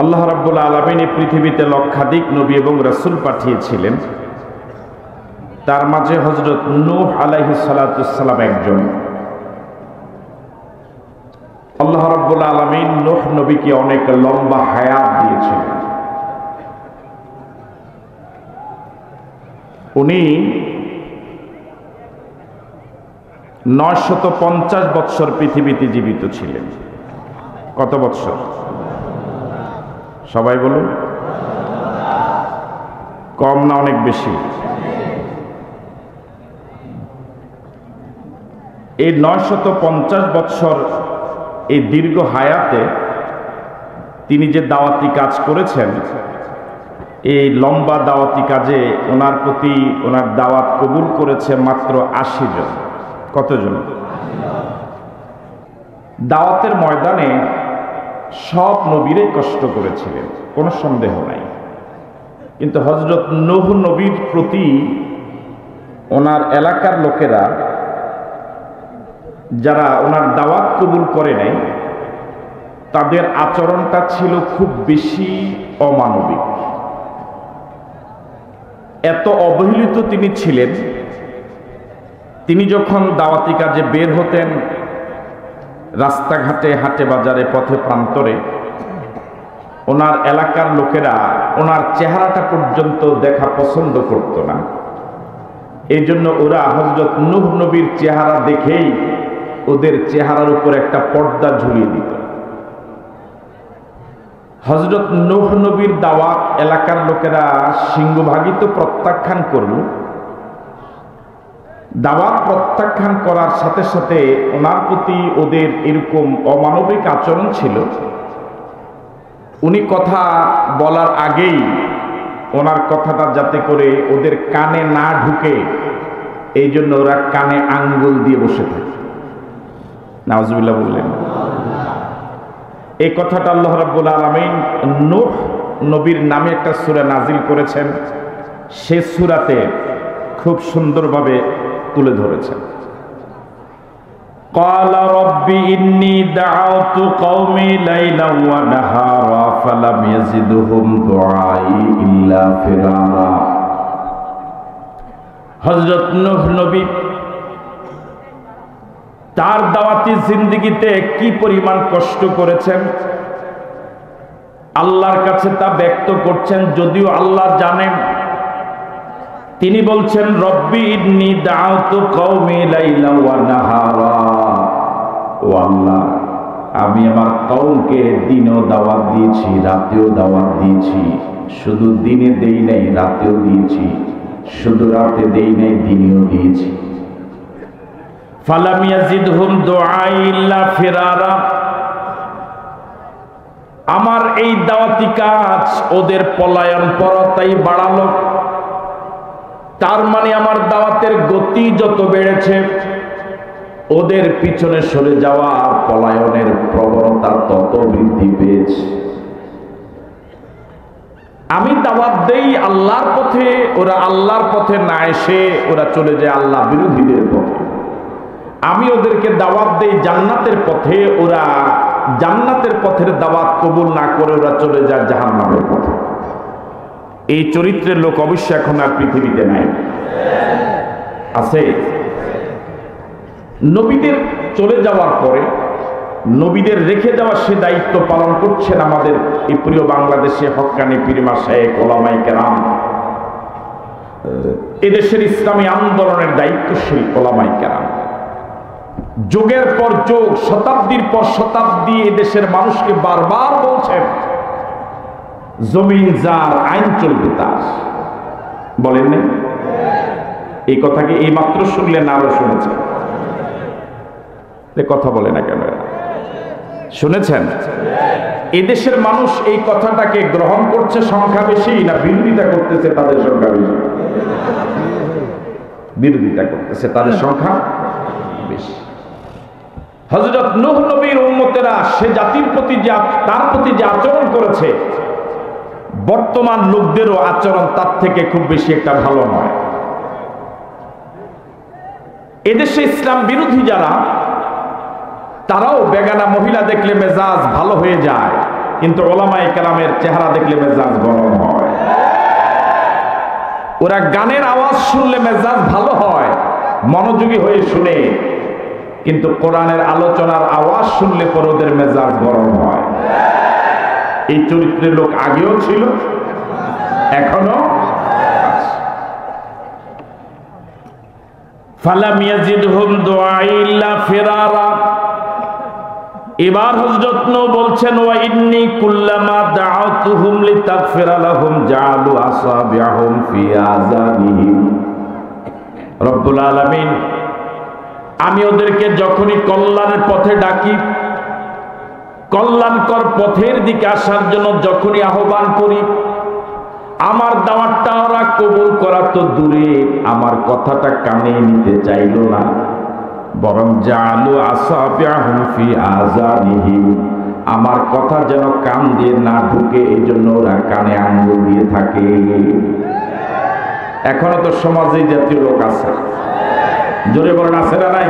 আল্লাহ রাব্বুল আলামিন এই পৃথিবীতে লক্ষাধিক নবী এবং রাসূল পাঠিয়েছিলেন। তার মাঝে হযরত নূহ আলাইহিস সালাতুস সালাম একজন। আল্লাহ রাব্বুল আলামিন নূহ নবীকে অনেক লম্বা হায়াত দিয়েছিলেন। উনি 950 বৎসর পৃথিবীতে জীবিত ছিলেন। কত বৎসর? সবাই বলুন, কম না অনেক বেশি? এই 950 বৎসর এই দীর্ঘ হায়াতে তিনি যে দাওয়াতি কাজ করেছেন, এই লম্বা দাওয়াতি কাজে ওনার প্রতি ওনার দাওয়াত কবুল করেছে মাত্র 80 জন। কতজন? দাওয়াতের ময়দানে সব নবীরাই কষ্ট করেছিলেন, কোনো সন্দেহ নাই। কিন্তু হযরত নূহ নবীর প্রতি ওনার এলাকার লোকেরা যারা ওনার দাওয়াত কবুল করে নাই, তাদের আচরণটা ছিল খুব বেশি অমানবিক। এত অবহেলিত তিনি ছিলেন, তিনি যখন দাওয়াতি কাজে বের হতেন, রাস্তাঘাটে, হাটে বাজারে, পথে প্রান্তরে, ওনার এলাকার লোকেরা ওনার চেহারাটা পর্যন্ত দেখা পছন্দ করত না। এই জন্য ওরা হযরত নূহ নবীর চেহারা দেখেই ওদের চেহারার উপর একটা পর্দা ঝুলিয়ে দিত। হযরত নূহ নবীর দাওয়াত এলাকার লোকেরা সিংহভাগই তো প্রত্যাখ্যান করল। দাওয়াত প্রত্যাখ্যান করার সাথে সাথে ওনার প্রতি ওদের এরকম অমানবিক আচরণ ছিল। উনি কথা বলার আগেই ওনার কথাটা যাতে করে ওদের কানে না ঢুকে, এই জন্য ওরা কানে আঙ্গুল দিয়ে বসে থাকে। নাউজুবিল্লাহ বললেন। এই কথাটা আল্লাহ রাব্বুল আলামিন নূহ নবীর নামে একটা সূরা নাজিল করেছেন। সে সূরাতে খুব সুন্দরভাবে তুলে ধরেছেন। ক্বালা রাব্বি ইন্নী দাআউতু কওমি লাইলান ওয়া নাহারা ফালাম ইয়াজিদহুম দুআই ইল্লা ফিরারা। হযরত নূহ নবী তার দাওয়াতি জিন্দেগিতে কি পরিমাণ কষ্ট করেছেন আল্লাহর কাছে তা ব্যক্ত করছেন, যদিও আল্লাহ জানেন। তিনি বলছেন, রব্বি ইন্নী দাআউতু কওমি লাইলান ওয়া নাহারা। ও আল্লাহ, আমি আমার কওমকে দিনেও দাওয়াত দিয়েছি, রাতেও দাওয়াত দিয়েছি। শুধু দিনে দেই নাই, রাতেও দিয়েছি। শুধু রাতে দেই নাই, দিনেও দিয়েছি। ফালাম ইয়াজিদহুম দুআই ইল্লা ফিরারা। আমার এই দাওয়াতি কাজ ওদের পলায়ন পরতাই বাড়ালো। তার মানে আমার দাওয়াতের গতি যত বেড়েছে, ওদের পিছনে সরে যাওয়া আর পলায়নের প্রবণতা তত বৃদ্ধি পেয়েছে। আমি দাওয়াত দেই আল্লাহর পথে, ওরা আল্লাহর পথে না এসে ওরা চলে যায় আল্লাহ বিরোধীদের পথে। আমি ওদেরকে দাওয়াত দেই জান্নাতের পথে, ওরা জান্নাতের পথের দাওয়াত কবুল না করে ওরা চলে যায় জাহান্নামের পথে। এই চরিত্রের লোক অবশ্য এখন আর পৃথিবীতে নাই। আছে? নবীদের চলে যাওয়ার পরে নবীদের রেখে যাওয়া সে দায়িত্ব পালন করছেন আমাদের এই প্রিয় বাংলাদেশে হক্কানি পীর মাশায়েখ ওলামায়ে কেরাম, এদেশের ইসলামী আন্দোলনের দায়িত্বশীল ওলামায়ে কেরাম। যুগের পর যুগ, শতাব্দীর পর শতাব্দী এদেশের মানুষকে বারবার বলছেন, জমিন যার, আইন চলবে তার। বলেন না এই কথাকে? এই মাত্র শুনলেন, আরো শুনেছেন? কথা বলে না কেন? শুনেছেন? এদেশের মানুষ এই কথাটাকে গ্রহণ করছে সংখ্যা বেশি, না বিরোধিতা করতেছে তাদের সংখ্যা বেশি? বিরোধিতা করতেছে, তাদের সংখ্যা বেশি। হযরত নূহ নবীর উম্মতেরা সে জাতির প্রতি যে তার প্রতি যে আচরণ করেছে, বর্তমান লোকদেরও আচরণ তার থেকে খুব বেশি একটা ভালো নয়। এদেশে ইসলাম বিরোধী যারা, তারাও বেগানা মহিলা দেখলে মেজাজ ভালো হয়ে যায়। কিন্তু ওলামায়ে কেরামের চেহারা দেখলে মেজাজ গরম হয়। ওরা গানের আওয়াজ শুনলে মেজাজ ভালো হয়, মনোযোগী হয়ে শুনে, কিন্তু কোরআনের আলোচনার আওয়াজ শুনলে পরে ওদের মেজাজ গরম হয়। এই চরিত্রের লোক আগেও ছিল, এখনো। ফালাম ইয়াজিদহুম দুআই ইল্লা ফিরারা। এবার হযরত নূহ বলছেন, ওয়া ইন্নী কুল্লামা দাআতুহুম লিতাগফিরা লাহুম জাআলু আসাবিআহুম ফি আযানিহিম। রব্বুল আলামিন, আমি ওদেরকে যখনই কল্যাণের পথে ডাকি, কল্যাণকর পথের দিকে আসার জন্য যখনই আহ্বান করি, আমার দাওয়াতটা ওরা কবুল করা তো দূরে, আমার কথাটা কানে নিতে চাইল না, বরং জাআলু আসাবিআহুম ফি আযানিহিম, আমার কথা যেন কান দিয়ে না ঢুকে এই জন্য ওরা কানে আঙ্গুল দিয়ে থাকে। এখনো তো সমাজে জাতীয় লোক আছে, জোরে বলেন আছে না নাই?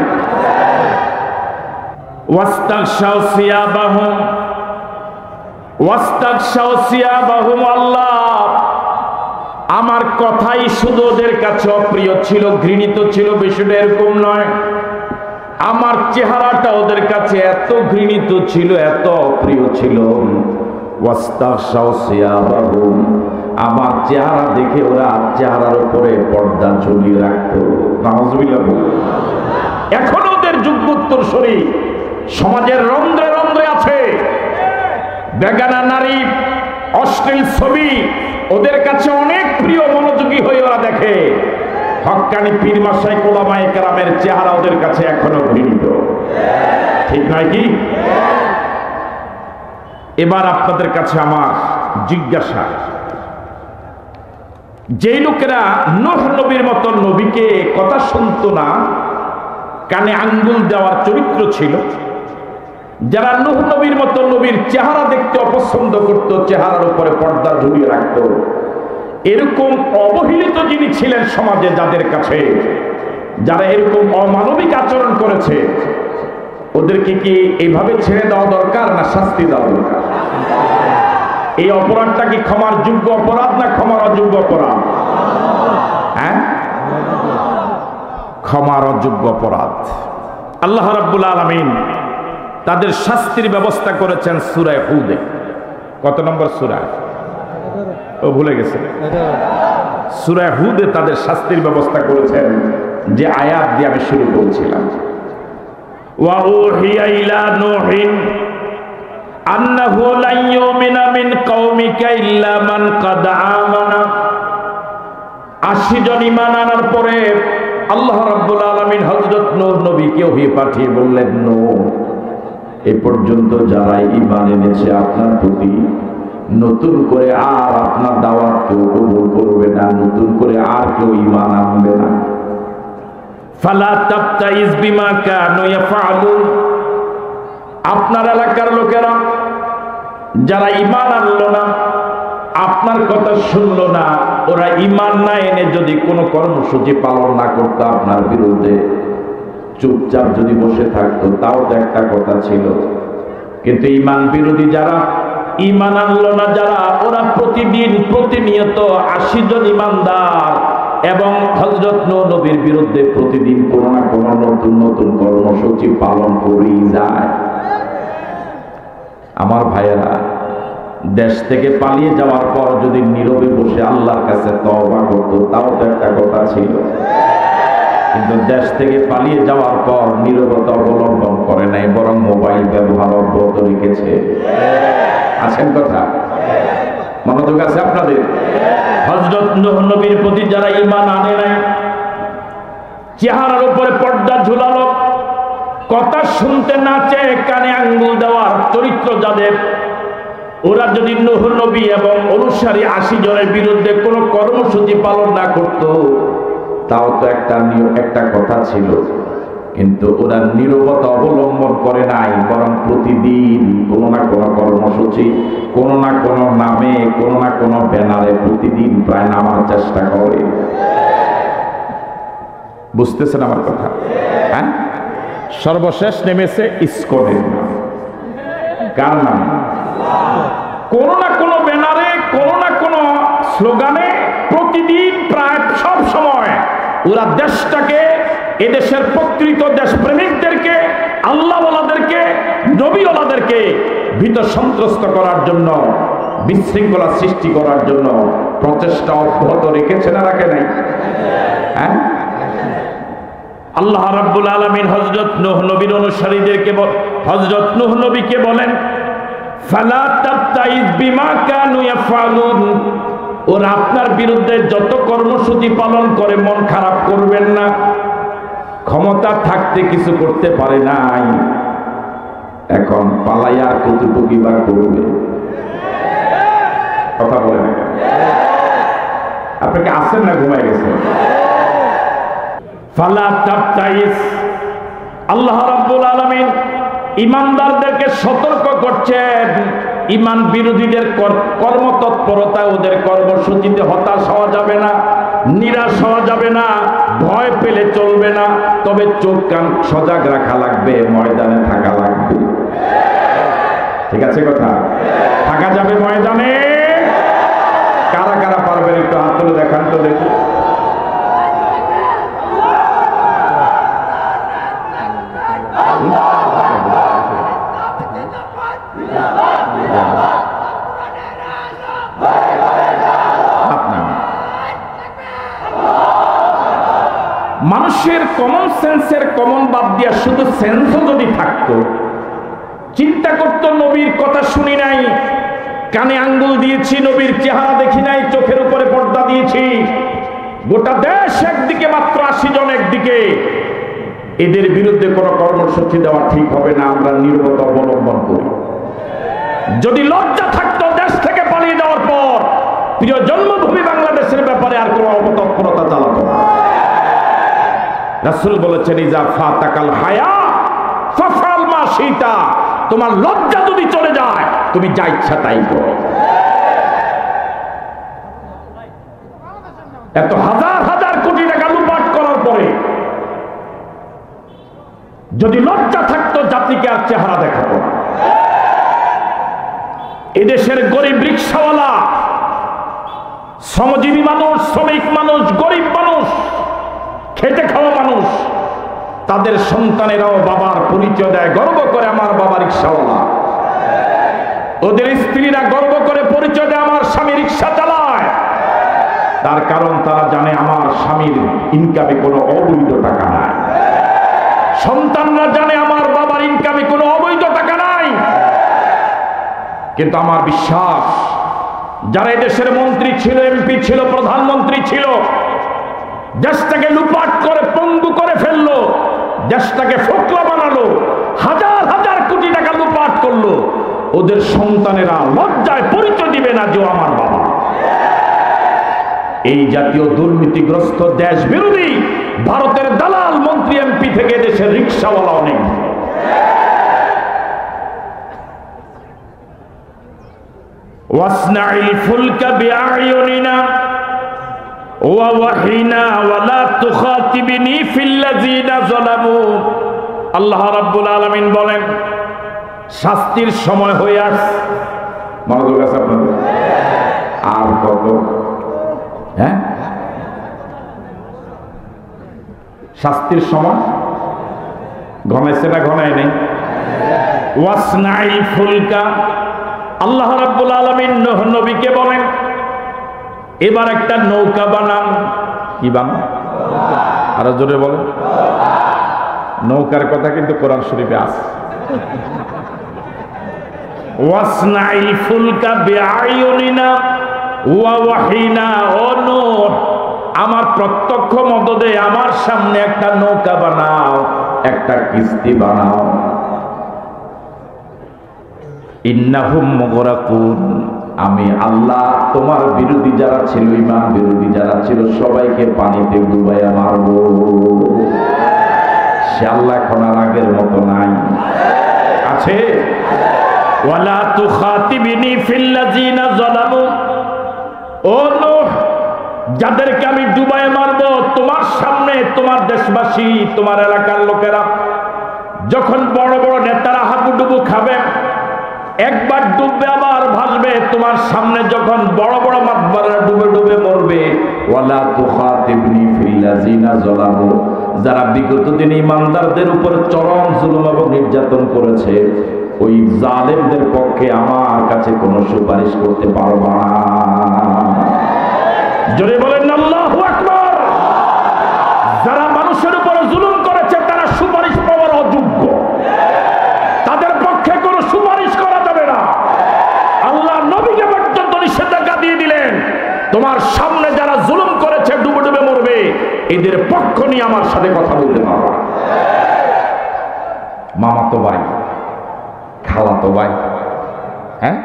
ওয়াস্তাগশাউ সিয়াবাহুম, ওয়াস্তাগশাউ সিয়াবাহুম। আল্লাহ, আমার কথাই শুধু ওদের কাছে অপ্রিয় ছিল, ঘৃণিত ছিল, বিষয়টা এরকম নয়। আমার চেহারাটা ওদের কাছে এত ঘৃণিত ছিল, এত অপ্রিয় ছিল। ওয়াস্তাগশাউ সিয়াবাহুম, আমার চেহারা দেখে ওরা চেহারার উপরে পর্দা ঝুলিয়ে রাখতো। নাউজুবিল্লাহ। এখনো ওদের যুগোত্তরসূরি সমাজের রন্ধ্রে রন্ধ্রে আছে। বেগানা নারী, অশ্লীল ছবি ওদের কাছে অনেক প্রিয়, মনোযোগী হয়ে ওরা দেখে। হক্কানি পীর মাশায়েখ ওলামায়ে কেরামের চেহারা ওদের কাছে এখনো ঘৃণিত, ঠিক নয় কি? এবার আপনাদের কাছে আমার জিজ্ঞাসা, যেই লোকেরা নূহ নবীর মতো নবীকে কথা শুনতো না, কানে আঙ্গুল দেওয়ার চরিত্র ছিল, যারা নূহ নবীর মতো নবীর চেহারা দেখতে অপছন্দ করত, চেহারার উপরে পর্দা ঝুলিয়ে রাখত, এরকম অবহেলিত যিনি ছিলেন সমাজে, যাদের কাছে যারা এরকম অমানবিক আচরণ করেছে, ওদেরকে কি এইভাবে ছেড়ে দেওয়া দরকার না শাস্তি দেওয়া দরকার? এই অপরাধটা কি ক্ষমার যোগ্য অপরাধ না ক্ষমার অযোগ্য অপরাধ? হ্যাঁ, ক্ষমার অযোগ্য অপরাধ। আল্লাহ রাব্বুল আলামিন তাদের শাস্তির ব্যবস্থা করেছেন সূরা হুদে। কত নম্বর সূরা? ও ভুলে গেছে। সূরা হুদে তাদের শাস্তির ব্যবস্থা করেছেন, যে আয়াত দিয়ে আমি শুরু করেছিলাম। ওয়া উহিয়া ইলা নূহিন আন্নাহু লা ইউমিনা মিন কওমিকা ইল্লা মান কাদ আমানা। 80 জন ঈমান আনার পরে আল্লাহ রাব্বুল আলামিন হযরত নূহ নবীকে ওহী পাঠিয়ে বললেন, নূহ, এ পর্যন্ত যারা ঈমান এনেছে আপনার প্রতি, নতুন করে আর আপনার দাওয়াত কেউ কবুল করবে না, নতুন করে আর কেউ ঈমান আনবে না। ফালা তাবতাইজ বিমা কানু ইয়াফআলুন। আপনার এলাকার লোকেরা যারা ঈমান আনলো না, আপনার কথা শুনলো না, ওরা ঈমান না এনে যদি কোনো কর্মসূচি পালন না করতো আপনার বিরুদ্ধে, চুপচাপ যদি বসে থাকতো, তাও তো একটা কথা ছিল। কিন্তু ঈমান বিরোধী যারা, ঈমান আনলো না যারা, ওরা প্রতিদিন প্রতিনিয়ত 80 জন ঈমানদার এবং হযরত নূহ নবীর বিরুদ্ধে প্রতিদিন কোনো না কোনো নতুন নতুন কর্মসূচি পালন করেই যায়। আমার ভাইয়েরা, দেশ থেকে পালিয়ে যাওয়ার পর যদি নীরবে বসে আল্লাহর কাছে তওবা করত, তাও তো একটা কথা ছিল। কিন্তু দেশ থেকে পালিয়ে যাওয়ার পর নীরবতা অবলম্বন করে নাই, বরং মোবাইল ব্যবহার অব্যাহত রেখেছে। আছেন কথা? মনোযোগ আছে আপনাদের? হযরত নূহ নবীর প্রতি যারা ঈমান আনে নাই, চেহারার উপরে পর্দা ঝুলালো, কথা শুনতে না চেয়ে কানে আঙ্গুল দেওয়ার চরিত্র যাদের, ওরা যদি নূহ নবী এবং অনুসারী 80 জনের বিরুদ্ধে কোনো কর্মসূচি পালন না করত, তাও তো একটা কথা ছিল। কিন্তু ওরা নীরবতা অবলম্বন করে নাই, বরং প্রতিদিন কোনো না কোনো কর্মসূচি, কোনো না কোনো নামে, কোনো না কোনো ব্যানারে প্রতিদিন প্রায় নামার চেষ্টা করে। বুঝতেছেন আমার কথা? হ্যাঁ, সর্বশেষ নেমেছে ইসকনের নাম। কার নাম? কোনো না কোনো ব্যানারে, কোনো না কোনো স্লোগানে প্রতিদিন প্রায় সব সময় ওরা দেশটাকে, এদেশের প্রকৃত দেশপ্রেমিকদেরকে, আল্লাহওয়ালাদেরকে, নবীওয়ালাদেরকে ভীত সন্ত্রস্ত করার জন্য, বিশৃঙ্খলা সৃষ্টি করার জন্য প্রচেষ্টা অব্যাহত রেখেছে না রাখে নাই? হ্যাঁ, আল্লাহ রাব্বুল আলামিন হযরত নূহ নবীর অনুসারীদেরকে, হযরত নূহ নবীকে বলেন, ফালা তাবতাইজ বিমা কানু ইয়াফআলুন, ওরা আপনার বিরুদ্ধে যত কর্মসূচি পালন করে মন খারাপ করবেন না। ক্ষমতা থাকতে কিছু করতে পারে নাই, এখন পালাইয়া কতটুকু বা করবে? কথা বলে না, আপনাকে আসেন না, ঘুমায় গেছে? ফালা তাবতাইজ, আল্লাহ রাব্বুল আলামিন ইমানদারদেরকে সতর্ক করছেন, ইমান বিরোধীদের কর্মতৎপরতা, ওদের কর্মসূচিতে হতাশ হওয়া যাবে না, নিরাশ হওয়া যাবে না, ভয় পেলে চলবে না, তবে চোখ কান সজাগ রাখা লাগবে, ময়দানে থাকা লাগবে। ঠিক আছে কথা? থাকা যাবে ময়দানে? কারা কারা পারবেন একটু হাত তুলে দেখান তো দেখি। মানুষের কমন সেন্সের কমন বাদ দিয়া শুধু সেন্সও যদি থাকতো, চিন্তা করত নবীর কথা শুনি নাই, কানে আঙ্গুল দিয়েছি, নবীর চেহারা দেখি নাই, চোখের উপরে পর্দা দিয়েছি, গোটা দেশ একদিকে, মাত্র 80 জন একদিকে, এদের বিরুদ্ধে কোনো কর্মসূচি দেওয়া ঠিক হবে না, আমরা নীরবতা অবলম্বন করি। যদি লজ্জা থাকতো দেশ থেকে পালিয়ে যাওয়ার পর প্রিয় জন্মভূমি বাংলাদেশের ব্যাপারে আর কোনো অবতৎপরতা চালাতো না। রাসূল বলেছেন, ইজা ফাতাকাল হায়া ফাফআল মা শিতা, তোমার লজ্জা যদি চলে যায় তুমি যা ইচ্ছা তাই করো। এত হাজার হাজার কোটি টাকা লুটপাট করার পরে যদি লজ্জা থাকতো, জাতিকে আর চেহারা দেখাতো না। এদেশের গরিব রিকশাওয়ালা, শ্রমজীবী মানুষ, শ্রমিক মানুষ, গরিব মানুষ, খেটে খাওয়া মানুষ, তাদের সন্তানেরাও বাবার পরিচয় দেয়, গর্ব করে আমার বাবা রিকশাওয়ালা। ওদের স্ত্রীরা গর্ব করে পরিচয় দেয়, আমার স্বামী রিকশা চালায়। তার কারণ তারা জানে আমার স্বামীর ইনকামে কোনো অবৈধ টাকা নাই। সন্তানরা জানে আমার বাবার ইনকামে কোনো অবৈধ টাকা নাই। কিন্তু আমার বিশ্বাস, যারা দেশের মন্ত্রী ছিল, এমপি ছিল, প্রধানমন্ত্রী ছিল, দেশটাকে লুটপাট করে পঙ্গু করে ফেললো, দেশটাকে ফোকলা বানালো, হাজার হাজার কোটি টাকা লুটপাট করলো, ওদের সন্তানেরা লজ্জায় পরিচয় দিবে না যে আমার বাবা। এই জাতীয় দুর্নীতিগ্রস্ত দেশ বিরোধী ভারতের দালাল মন্ত্রী এমপি থেকে দেশের রিকশাওয়ালা অনেক। ওয়াসনাইল ফুলকা বিআয়ুনিনা ওয়া ওয়াহিনা ওয়ালা তুখাতিবিনি ফিল্লাযিনা যালামু। আল্লাহ রাব্বুল আলামিন বলেন, শাস্তির সময় হয়ে আসছে। মনোযোগ আছে আপনাদের? আর কত? হ্যাঁ, শাস্তির সময় ঘনাইছে না ঘনায় নেই? ওয়াসনাইল ফুলকা, আল্লাহ রাব্বুল আলামিন নূহ নবীকে বলেন, এবার একটা নৌকা বানান। কি বানান? আরো জোরে বলেন। নৌকার কথা কিন্তু কোরআন শরীফে আছে। ওয়াসনাইল ফুলকা বিআয়ুনিনা ওয়া ওয়াহিনা, ও নূহ, আমার প্রত্যক্ষ মদদে আমার সামনে একটা নৌকা বানাও, একটা কিস্তি বানাও। ইন্নাহুম মুগরাকুন, আমি আল্লাহ তোমার বিরোধী যারা ছিল, ইমান বিরোধী যারা ছিল, সবাইকে পানিতে ডুবাইয়া মারবো। সে আল্লাহ এখন আর আগের মতো নাই, আছে। ওয়ালা তুখাতিবিনি ফিল্লাযিনা যালামু, ও নূহ, যাদেরকে আমি ডুবাইয়া মারবো, তোমার সামনে তোমার দেশবাসী, তোমার এলাকার লোকেরা, যখন বড় বড় নেতারা হাবুডুবু খাবে, একবার ডুববে আবার ভাসবে। তোমার সামনে যখন বড় বড় মাতবাররা ডুবে ডুবে মরবে, ওয়ালা তুখাতিবনি ফিল্লাযিনা যালামু, যারা বিগত দিনে ইমানদারদের উপর চরম জুলুম এবং নির্যাতন করেছে, ওই জালেমদের পক্ষে আমার কাছে কোনো সুপারিশ করতে পারবা না। জোরে বলেন আল্লাহু আকবার। যারা মানুষের উপর জুলুম করেছে তারা সুপারিশ পাওয়ার অযোগ্য, তাদের পক্ষে কোনো সুপারিশ করা যাবে না। আল্লাহ নবীকে পর্যন্ত নিষেধাজ্ঞা দিয়ে দিলেন, তোমার সামনে যারা জুলুম করেছে ডুবে ডুবে মরবে, এদের পক্ষ নিয়ে আমার সাথে কথা বলতে পারবা। মামাতো ভাই, খালাতো ভাই, হ্যাঁ,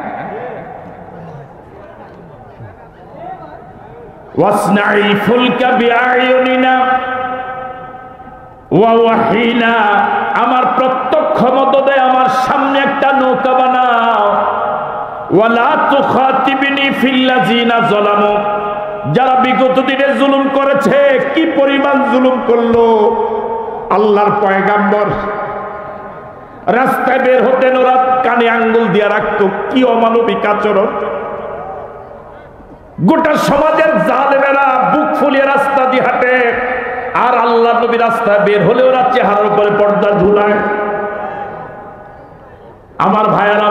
ওয়াসনাই ফুলকা বিআয়ুনিনা ওয়া ওয়াহিনা, আমার প্রত্যক্ষ মদদে আমার সামনে একটা নৌকা বানাও। ওয়ালা তুখাতিবনি ফিল্লাযিনা যালামু, যারা বিগত দিনে জুলুম করেছে। কি পরিমাণ জুলুম করলো! আল্লাহর পয়গাম্বর রাস্তায় বের হতেন, ওরা কানে আঙ্গুল দিয়ে রাখতো। কি অমানবিক আচরণ! গোটা সমাজের জালেমেরা বুক ফুলিয়ে রাস্তা দিয়ে হাঁটে, আর আল্লাহ নবী রাস্তায় বের হলে ওরা চেহারার উপরে পর্দা ঝুলায়। আমার ভাইয়েরা,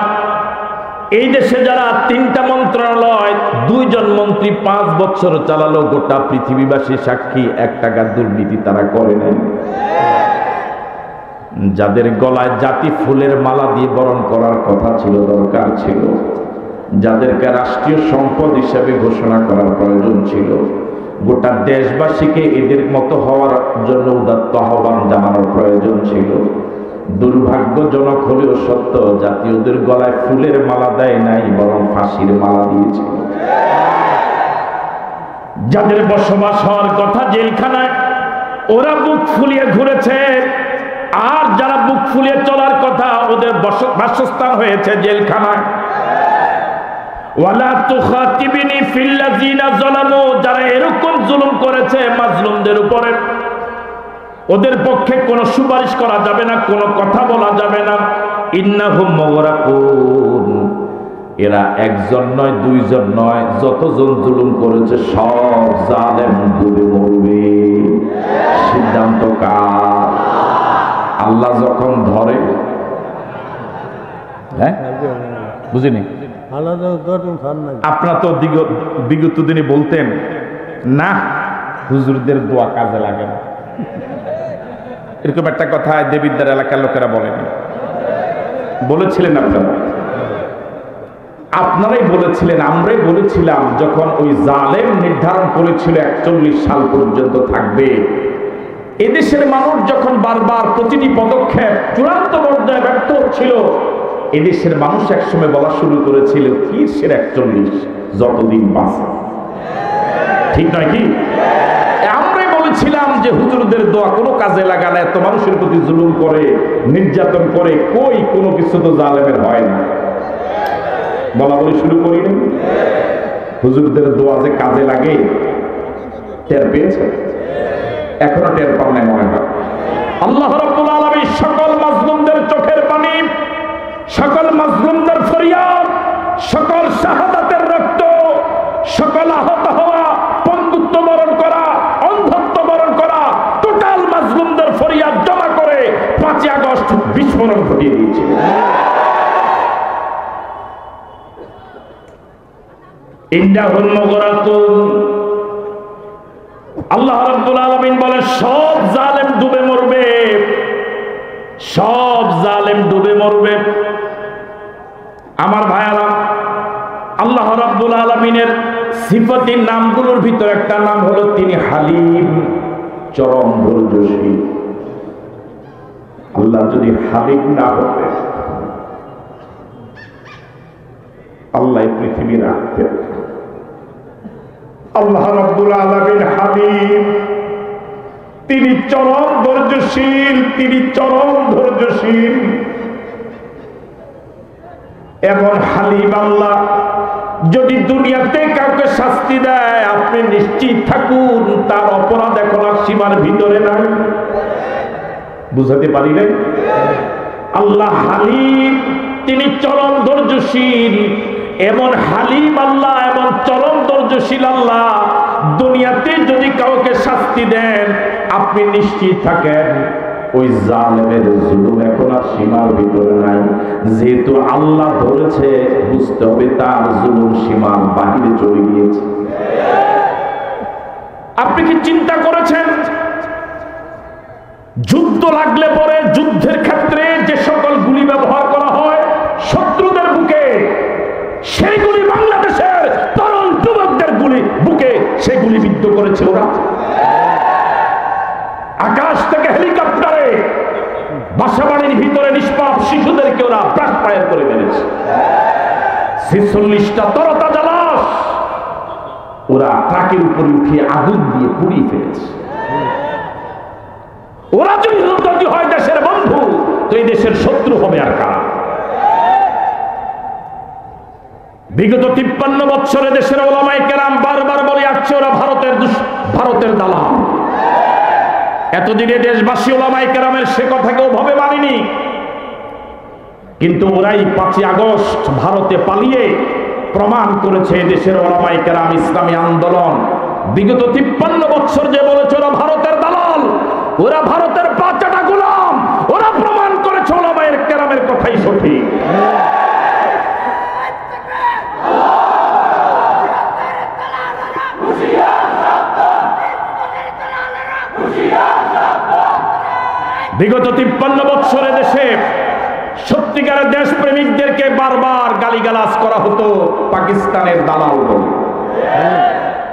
এই দেশে যারা 3টা মন্ত্রণালয়, 2 জন মন্ত্রী 5 বছর চালালো, গোটা পৃথিবীবাসী সাক্ষী, 1 টাকার দুর্নীতি তারা করে নাই। যাদের গলায় জাতি ফুলের মালা দিয়ে বরণ করার কথা ছিল, দরকার ছিল, যাদেরকে রাষ্ট্রীয় সম্পদ হিসেবে ঘোষণা করার প্রয়োজন ছিল, গোটা দেশবাসীকে এদের মতো হওয়ার জন্য উদাত্ত আহ্বান জানানোর প্রয়োজন ছিল, দুর্ভাগ্যজনক হলেও সত্য, জাতীয়দের গলায় ফুলের মালা দেয় নাই, বরং ফাঁসির মালা দিয়েছিল। যাদের বসবাস হওয়ার কথা জেলখানায়, ওরা বুক ফুলিয়ে ঘুরেছে, আর যারা বুক ফুলিয়ে চলার কথা, ওদের বাসস্থান হয়েছে জেলখানায়। ওয়ালা তুখাতিবনি ফিল্লাযিনা যালামু, যারা এরকম জুলুম করেছে মাজলুমদের উপরে, ওদের পক্ষে কোনো সুপারিশ করা যাবে না, কোনো কথা বলা যাবে না। ইন্নাহুম মুগরাকুন, এরা 1 জন নয়, 2 জন নয়, যতজন জুলুম করেছে সব জালেম ডুবে মরবে। সিদ্ধান্ত কার? আল্লাহ যখন ধরে, হ্যাঁ, বুঝিনি। আপনারা তো বিগত দিনে বলতেন না, হুজুরদের দোয়া কাজে লাগে না, এরকম একটা কথা দেবিদ্বার এলাকার লোকেরা বলেন, বলেছিলেন আপনারা। আপনারাই বলেছিলেন, আমরাই বলেছিলাম, যখন ওই জালেম নির্ধারণ করেছিল 41 সাল পর্যন্ত থাকবে। এদেশের মানুষ যখন বারবার প্রতিটি পদক্ষেপ চূড়ান্ত পর্যায়ে ব্যর্থ হচ্ছিল, এদেশের মানুষ একসময় বলা শুরু করেছিল, কিসের 41, যতদিন বাঁচে। ঠিক নয় কি? আমরাই বলেছিলাম যে হুজুরদের দোয়া কোনো কাজে লাগা না, এত মানুষের প্রতি জুলুম করে, নির্যাতন করে, কই কোনো কিছু তো জালেমের হয় না। বলা বলি শুরু করিনি, হুজুরদের দোয়া যে কাজে লাগে টের পেয়েছে? এখনো টের পান নাই মনে হয়। আল্লাহ রাব্বুল আলামিন সকল মাজলুমদের চোখের পানি, সকল মাজলুমদের ফরিয়াদ, সকল শাহাদাতের রক্ত, সকল আহত হওয়া, পঙ্গুত্ব বরণ করা, অন্ধত্ব বরণ করা, টোটাল মাজলুমদের ফরিয়াদ জমা করে 5 আগস্ট বিস্ফোরণ ঘটিয়ে দিয়েছে। ইন্নাহুল মুগরাকুন, আল্লাহ রাব্বুল আলামিন বলে সব জালেম ডুবে মরবে, সব জালেম ডুবে মরবে। আমার ভাইয়ারা, আল্লাহ রাব্বুল আলামিনের সিফাতের নামগুলোর ভিতর একটা নাম হলো তিনি হালিম, চরম ধৈর্যশীল। আল্লাহ যদি হালিম না হতেন, আল্লাহ পৃথিবী রাখতেন। আল্লাহ রাব্বুল আলামিন হালিম, তিনি চরম ধৈর্যশীল, তিনি চরম ধৈর্যশীল। এমন হালিম আল্লাহ যদি দুনিয়াতে কাউকে শাস্তি দেয়, আপনি নিশ্চিত থাকুন তার অপরাধ এখন আর সীমার ভিতরে নাই। বুঝাতে পারি নাই? আল্লাহ হালিম, তিনি চরম ধৈর্যশীল। এমন হালিম আল্লাহ, এমন চরম ধৈর্যশীল আল্লাহ, দুনিয়াতে যদি কাউকে শাস্তি দেন আপনি নিশ্চিত থাকেন ওই জালেমের জুলুম এখন আর সীমার ভিতরে নাই। যেহেতু আল্লাহ ধরেছে, বুঝতে হবে তার জুলুম সীমার বাহিরে চলে গিয়েছে। আপনি কি চিন্তা করেছেন যুদ্ধ লাগলে পরে যুদ্ধের ক্ষেত্রে যে সকল গুলি ব্যবহার করা হয় শত্রুদের বুকে, সেইগুলি বাংলাদেশের তরুণ যুবকদের বুকে সেগুলি বিদ্ধ করেছে ওরা। আকাশ থেকে হেলিকপ্টারে বাসাবাড়ির ভিতরে নিষ্পাপ শিশুদেরকে ওরা প্রাণ ফায়ার করে মেরেছে। 46টা তরতাজা লাশ ওরা ট্রাকের উপরে উঠিয়ে আগুন দিয়ে পুড়িয়ে ফেলেছে। ওরা যদি হয় দেশের বন্ধু, তো এই দেশের শত্রু হবে আর কারা? বিগত 53 বছরে দেশের ওলামায়ে কেরাম বারবার বলে আসছে ওরা ভারতের দালাল। এতদিনে দেশবাসী ওলামায়ে কেরামের সে কথাকে ওভাবে মানেনি, কিন্তু ওরাই 5 আগস্ট ভারতে পালিয়ে প্রমাণ করেছে দেশের ওলামায়ে কেরাম ইসলামী আন্দোলন বিগত 53 বছর যে বলেছে ওরা ভারতের দালাল, ওরা ভারতের বাচ্চাটা গোলাম, ওরা প্রমাণ করেছে ওলামায়ে কেরামের কথাই সঠিক। বিগত 53 বছরে দেশে সত্যিকারের দেশপ্রেমিকদেরকে বারবার গালিগালাজ করা হতো পাকিস্তানের দালাল বলে,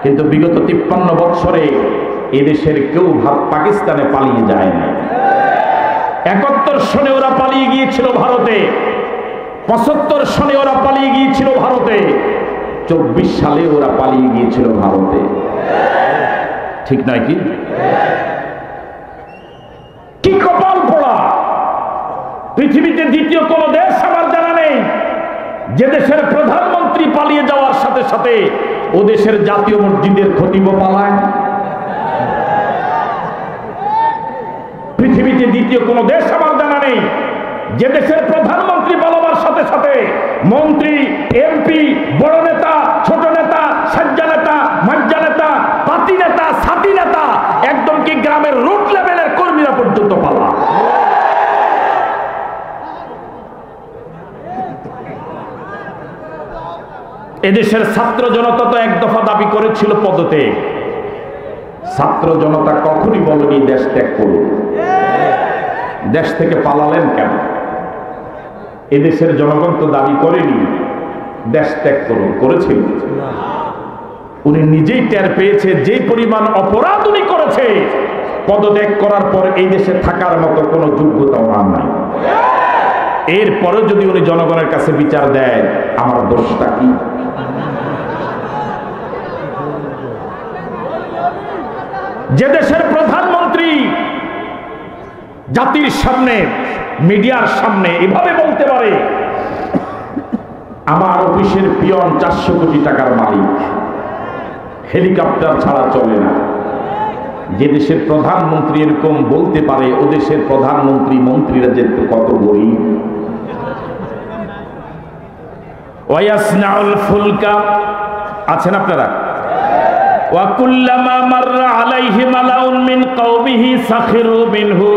কিন্তু বিগত 53 বছরে এদেশের কেউ পাকিস্তানে পালিয়ে যায় না। 71 সনে ওরা পালিয়ে গিয়েছিল ভারতে, 75 সনে ওরা পালিয়ে গিয়েছিল ভারতে, 24 সালে ওরা পালিয়ে গিয়েছিল ভারতে। ঠিক নয় কি? কি কপাল পোড়া! পৃথিবীতে দ্বিতীয় কোন দেশ আমার জানা নেই যে দেশের প্রধানমন্ত্রী পালিয়ে যাওয়ার সাথে সাথে ও দেশের জাতীয় মসজিদের খতিব পালায়। পৃথিবীতে দ্বিতীয় কোন দেশ আমার জানা নেই যে দেশের প্রধানমন্ত্রী পালাবার সাথে সাথে মন্ত্রী, এমপি, বড় নেতা, ছোট নেতা, সাজ্জা নেতা, মাজ্জা নেতা, পাতি নেতা, সাথী নেতা, একদম কি গ্রামের রুট লেভেলের কর্মীরা পর্যন্ত পালা। এদেশের ছাত্র জনতা তো এক দফা দাবি করেছিল পদত্যাগ। ছাত্র জনতা কখনই বলেনি দেশ ত্যাগ করুন। দেশ থেকে পালালেন কেন? এদেশের জনগণ তো দাবি করেনি দেশ ত্যাগ করুন, করেছিল? উনি নিজেই টের পেয়েছে যে পরিমাণ অপরাধ উনি করেছে, পদত্যাগ করার পর এই দেশে থাকার মতো কোনো যোগ্যতা ওনার নাই। এরপরে যদি উনি জনগণের কাছে বিচার দেয়, আমার দোষটা কি? যে দেশের প্রধানমন্ত্রী জাতির সামনে, মিডিয়ার সামনে এভাবে বলতে পারে আমার অফিসের পিয়ন 400 কোটি টাকার মালিক, হেলিকপ্টার ছাড়া চলে না, যে দেশের প্রধানমন্ত্রী এরকম বলতে পারে, ও দেশের প্রধানমন্ত্রী মন্ত্রীরা যে কত গরিব। ওয়াসনাউল ফুলকা আছেন আপনারা? ওয়াকুল্লামা মাররা আলাইহি মালাউন মিন কওমিহি সাখিরু মিনহু।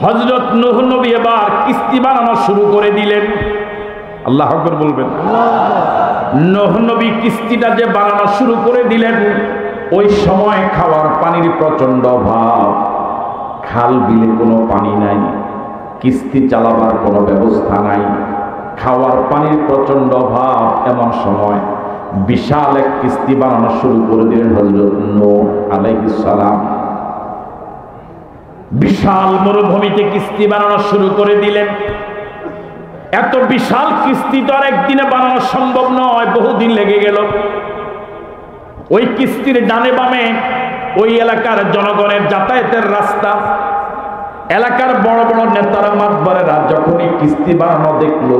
হযরত নূহ নবী এবার কিস্তি বানানো শুরু করে দিলেন। আল্লাহু আকবার বলবেন। নূহ নবী কিস্তিটা যে বানানো শুরু করে দিলেন, ওই সময় খাওয়ার পানির প্রচন্ড অভাব, খাল বিলে কোনো পানি নাই, কিস্তি চালাবার কোনো ব্যবস্থা নাই, খাওয়ার পানির প্রচন্ড অভাব। এমন সময় বিশাল এক কিস্তি বানানো শুরু করে দিলেন হযরত নূহ আলাইহিস সালাম। বিশাল মরুভূমিতে কিস্তি বানানো শুরু করে দিলেন। এত বিশাল কিস্তি তো আর একদিনে বানানো সম্ভব নয়, বহুদিন লেগে গেল। ওই কিস্তির ডানে বামে ওই এলাকার জনগণের যাতায়াতের রাস্তা, এলাকার বড় বড় নেতারা, মাতবারেরা যখনই কিস্তি বানানো দেখলো,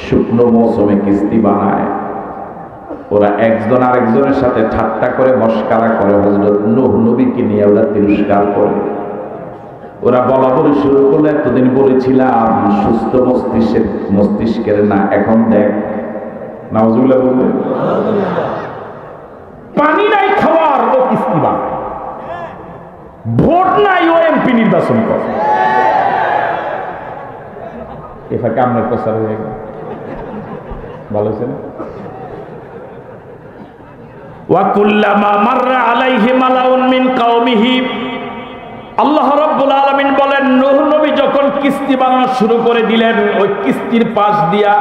শুকনো মৌসুমে কিস্তি বানায়, ওরা একজন আরেকজনের সাথে ঠাট্টা করে মস্কারা করে, হযরত নূহ নবীকে নিয়ে ওরা তিরস্কার করে। ওরা বলা বলি শুরু করলে, এতদিন বলেছিলাম সুস্থ মস্তিষ্কের না, এখন দেখ। নাউজুবিল্লাহ বলবে, পানি নাই খাওয়ার ও কিস্তিবান, ভোট নাই ও এমপি নির্বাচন করে। এবার কামড়ের প্রচার হয়ে গেল, ভালো হয়েছে না? ওয়াকুল্লামা মাররা আলাইহি মালাউন মিন কওমিহি, আল্লাহ রাব্বুল আলামিন বলেন নূহ নবী যখন কিস্তি বানানো শুরু করে দিলেন, ওই কিস্তির পাশ দিয়া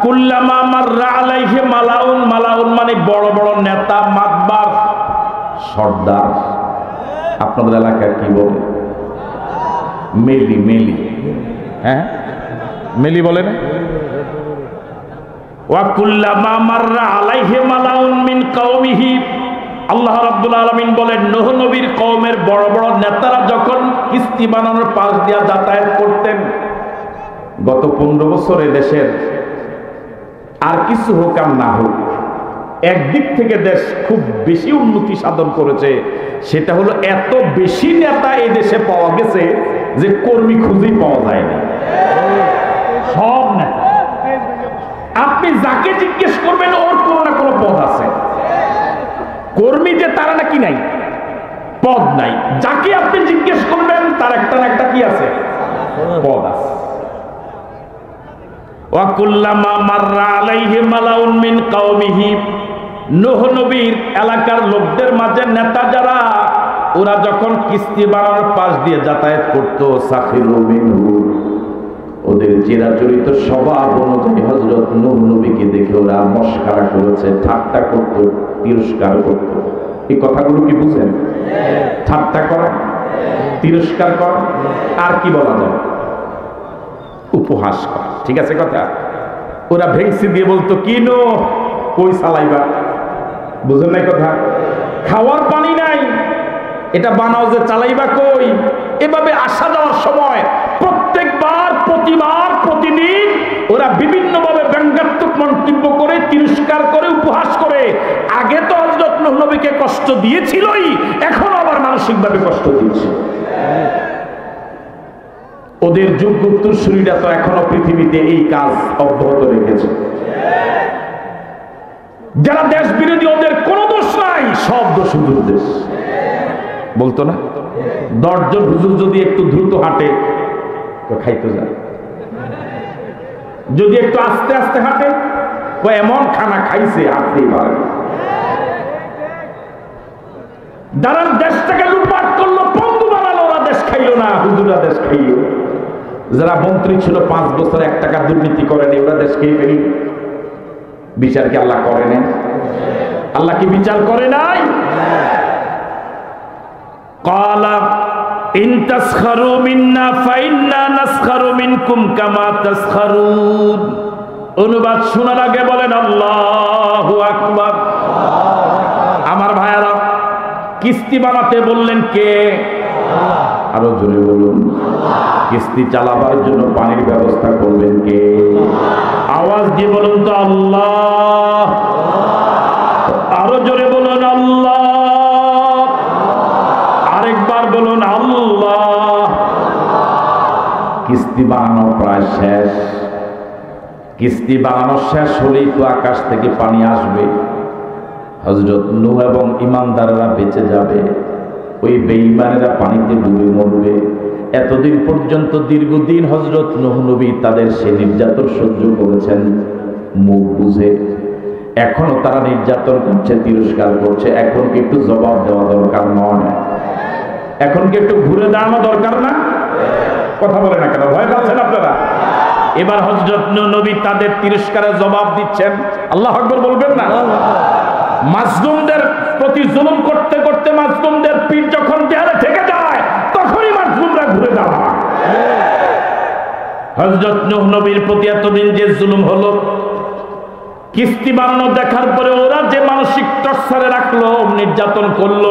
কুল্লামা মাররা আলাইহি মালাউন, মালাউন মানে বড় বড় নেতা, মাতবার, সর্দার। আপনাদের এলাকায় কি বলে? মেলি। মেলি, হ্যাঁ মেলি বলে না? ওয়াকুল্লামা মাররা আলাইহি মালাউন মিন কওমিহি, আল্লাহ রাব্বুল আলামিন বলেন নূহ নবীর কওমের বড় বড় নেতারা যখন কিস্তি বানানোর পাশ দিয়া যাতায়াত করতেন, গত 15 বছরে দেশের আর কিছু হোক আর না হোক, একদিক থেকে দেশ খুব বেশি উন্নতি সাধন করেছে। সেটা হলো এত বেশি নেতা এই দেশে পাওয়া গেছে যে কর্মী খুঁজেই পাওয়া যায় না। সব নেতা আপনি যাকে জিজ্ঞেস করবেন ওর কোনো না কোনো পদ আছে। কর্মী যে তারা নাকি নাই, পদ নাই। যাকে আপনি জিজ্ঞেস করবেন তার একটা না একটা কি আছে, পদ আছে। ওয়াকুল্লামা মাররা আলাইহি মালাউন মিন কওমিহি, নূহ নবীর এলাকার লোকদের মাঝে নেতা যারা, ওরা যখন কিস্তি বানানোর পাশ দিয়ে যাতায়াত করতো, সাখিরু মিনহু, ওদের চিরাচরিত স্বভাব অনুযায়ী হযরত নূহ নবীকে দেখে ওরা মস্করা করেছে, ঠাট্টা করত, তিরস্কার করত। এই কথাগুলো কি বুঝেন? ঠাট্টা করা, তিরস্কার করা, আর কি বলা যায়, উপহাস করা। ঠিক আছে কথা? ওরা ভেংসি দিয়ে বলতো কি নো কই চালাইবা, বুঝেন নাই কথা? খাওয়ার পানি নাই, এটা বানাও যে চালাইবা কই। এভাবে আসা যাওয়ার সময় প্রত্যেকবার, প্রতিবার, প্রতিদিন ওরা বিভিন্নভাবে ব্যঙ্গাত্মক মন্তব্য করে, তিরস্কার করে, উপহাস করে। আগে তো হযরত নূহ নবীকে কষ্ট দিয়েছিলই, এখন আবার মানসিকভাবে কষ্ট দিচ্ছে। ওদের যোগ্য উত্তরসূরিরা তো এখনো পৃথিবীতে এই কাজ অব্যাহত রেখেছে। যারা দেশ বিরোধী ওদের কোনো দোষ নাই, সব দোষ হুজুর দেশ। বলতো না 10 জন হুজুর যদি একটু দ্রুত হাঁটে তো খাইতে যায়, যদি একটু আস্তে আস্তে হাঁটে ও এমন খানা খাইছে আসতেই পারে। যারা দেশটাকে লুটপাট করলো, বন্ধু বানালো, ওরা দেশ খাইলো না, হুজুরা দেশ খাইলো। যারা মন্ত্রী ছিল 5 বছর 1 টাকা দুর্নীতি করেনি, ওরা দেশ খেয়ে ফেলি। বিচার কি আল্লাহ করে নাই? আল্লাহ কি বিচার করে নাই? ক্বালা ইন তাসখারু মিন্না ফাইন্না নাসখারু মিনকুম কামা তাসখারুন। অনুবাদ শোনার আগে বলেন আল্লাহু আকবার। আমার ভাইয়ারা, কিস্তি বানাতে বললেন কে? আরো জোরে বলুন। কিস্তি চালাবার জন্য পানির ব্যবস্থা করবেন কে? আওয়াজ দিয়ে বলুন তো আল্লাহ। আরো জোরে বলুন আল্লাহ। আরেকবার বলুন আল্লাহ। কিস্তি বানানো প্রায় শেষ। কিস্তি বানানো শেষ হলেই তো আকাশ থেকে পানি আসবে। হযরত নূহ এবং ঈমানদাররা বেঁচে যাবে, ওই বেঈমানেরা পানিতে ডুবে মরবে। এতদিন পর্যন্ত দীর্ঘদিন হযরত নূহ নবী তাদের সে নির্যাতন সহ্য করেছেন মুখ বুঝে। এখনো তারা নির্যাতন করছে, তিরস্কার করছে। এখন কি একটু জবাব দেওয়া দরকার নয়? এখন কি একটু ঘুরে দাঁড়ানো দরকার না? কথা বলে না কেন? ভয় পাচ্ছেন আপনারা? এবার হযরত নূহ নবী তাদের তিরস্কারের জবাব দিচ্ছেন। আল্লাহু আকবার বলবেন না? মাজলুমদের প্রতি জুলুম করতে করতে মাজলুমদের পিঠ যখন দেয়ালে ঠেকে যায়, তখনই মাজলুমরা ঘুরে দাঁড়ায়। হযরত নূহ নবীর প্রতি এতদিন যে জুলুম হলো, কিস্তি বানানো দেখার পরে ওরা যে মানসিক টর্চারে রাখলো, নির্যাতন করলো,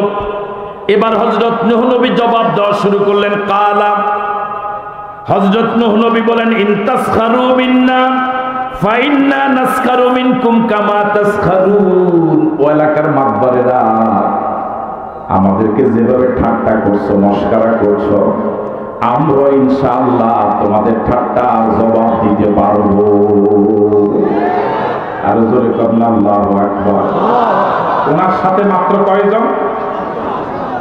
এবার হযরত নূহ নবী জবাব দেওয়া শুরু করলেন। কালা, হযরত নূহ নবী বলেন ইন তাসখারু মিন্না ফাইন্না নাসখারু মিনকুম কামা তাসখারুন। ও এলাকার মাতবারেরা, আমাদেরকে যেভাবে ঠাট্টা করছো, মস্করা করছো, আমরা ইনশাআল্লাহ তোমাদের ঠাট্টার জবাব দিতে পারবো। আর জোরে কন্যা আল্লাহু আকবার। ওনার সাথে মাত্র কয়জন?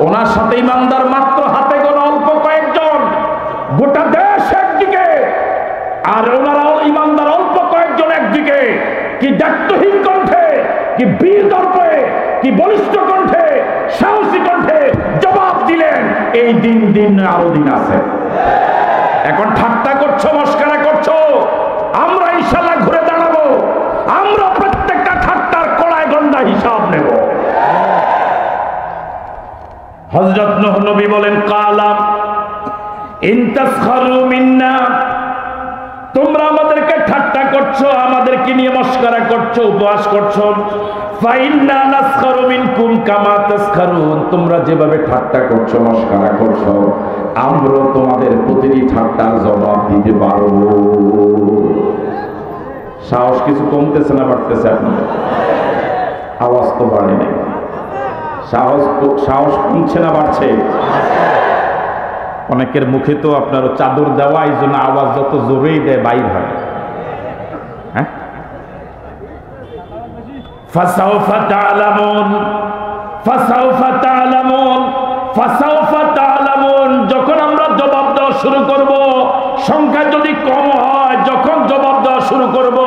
ওনার সাথে ইমানদার মাত্র হাতে গোনা অল্প কয়েকজন। গোটা দেশ একদিকে, আর ওনারা ইমানদার অল্প কয়েকজন একদিকে। কি দায়িত্বহীন কণ্ঠে, কি বীর দর্পে, কি বলিষ্ঠ কণ্ঠে, সাহসী কণ্ঠে জবাব দিলেন। এই দিন আরো দিন আছে। এখন ঠাট্টা করছো, মস্করা করছো, আমরা ইনশাআল্লাহ ঘুরে দাঁড়াবো। আমরা প্রত্যেকটা ঠাট্টার কড়ায় গন্ডা হিসাব নেব। হযরত নূহ নবী বলেন, কালাম ইন তাসখারু মিন্না, তোমরা আমাদেরকে ঠাট্টা করছো, আমাদেরকে নিয়ে মস্করা করছো, উপহাস করছো। ফাইন্না নাসখারু মিনকুম কামা তাসখারুন, তোমরা যেভাবে ঠাট্টা করছো, মস্করা করছো, আমরা তোমাদের প্রতিটি ঠাট্টার জবাব দিতে পারবো। সাহস কিছু কমতেছে না বাড়তেছে? আপনাদের আওয়াজ তো বাড়ে নাই। সাহস কমছে না বাড়ছে? অনেকের মুখে তো আপনার চাদর দেওয়া, এই জন্য আওয়াজ যত জোরেই দেয় বাইর হয়। হ্যাঁ, ফাসাউফা তা'লামুন, ফাসাউফা তা'লামুন, ফাসাউফা তা'লামুন। যখন আমরা জবাব দেওয়া শুরু করব, সংখ্যা যদি কম হয়, যখন জবাব দেওয়া শুরু করব,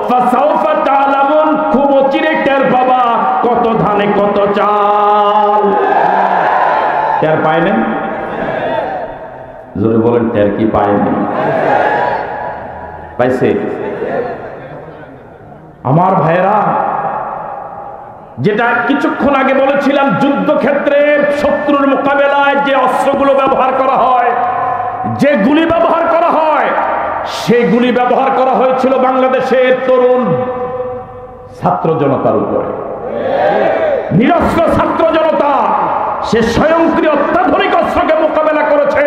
ফাসাউফা তা'লামুন, খুব অচিরে টের পাবা কত ধানে কত চাল। টের পায় না? জোরে বলেন, টের কি পায়নি? পাইছে? আমার ভাইরা, যেটা কিছুক্ষণ আগে বলেছিলাম, যুদ্ধক্ষেত্রে শত্রুর মোকাবেলায় যে অস্ত্রগুলো ব্যবহার করা হয়, যে গুলি ব্যবহার করা হয়, সেই গুলি ব্যবহার করা হয়েছিল বাংলাদেশের তরুণ ছাত্র জনতার উপরে। নিরস্ত্র ছাত্র জনতা সে স্বয়ংক্রিয় অত্যাধুনিক অস্ত্রকে মোকাবেলা করেছে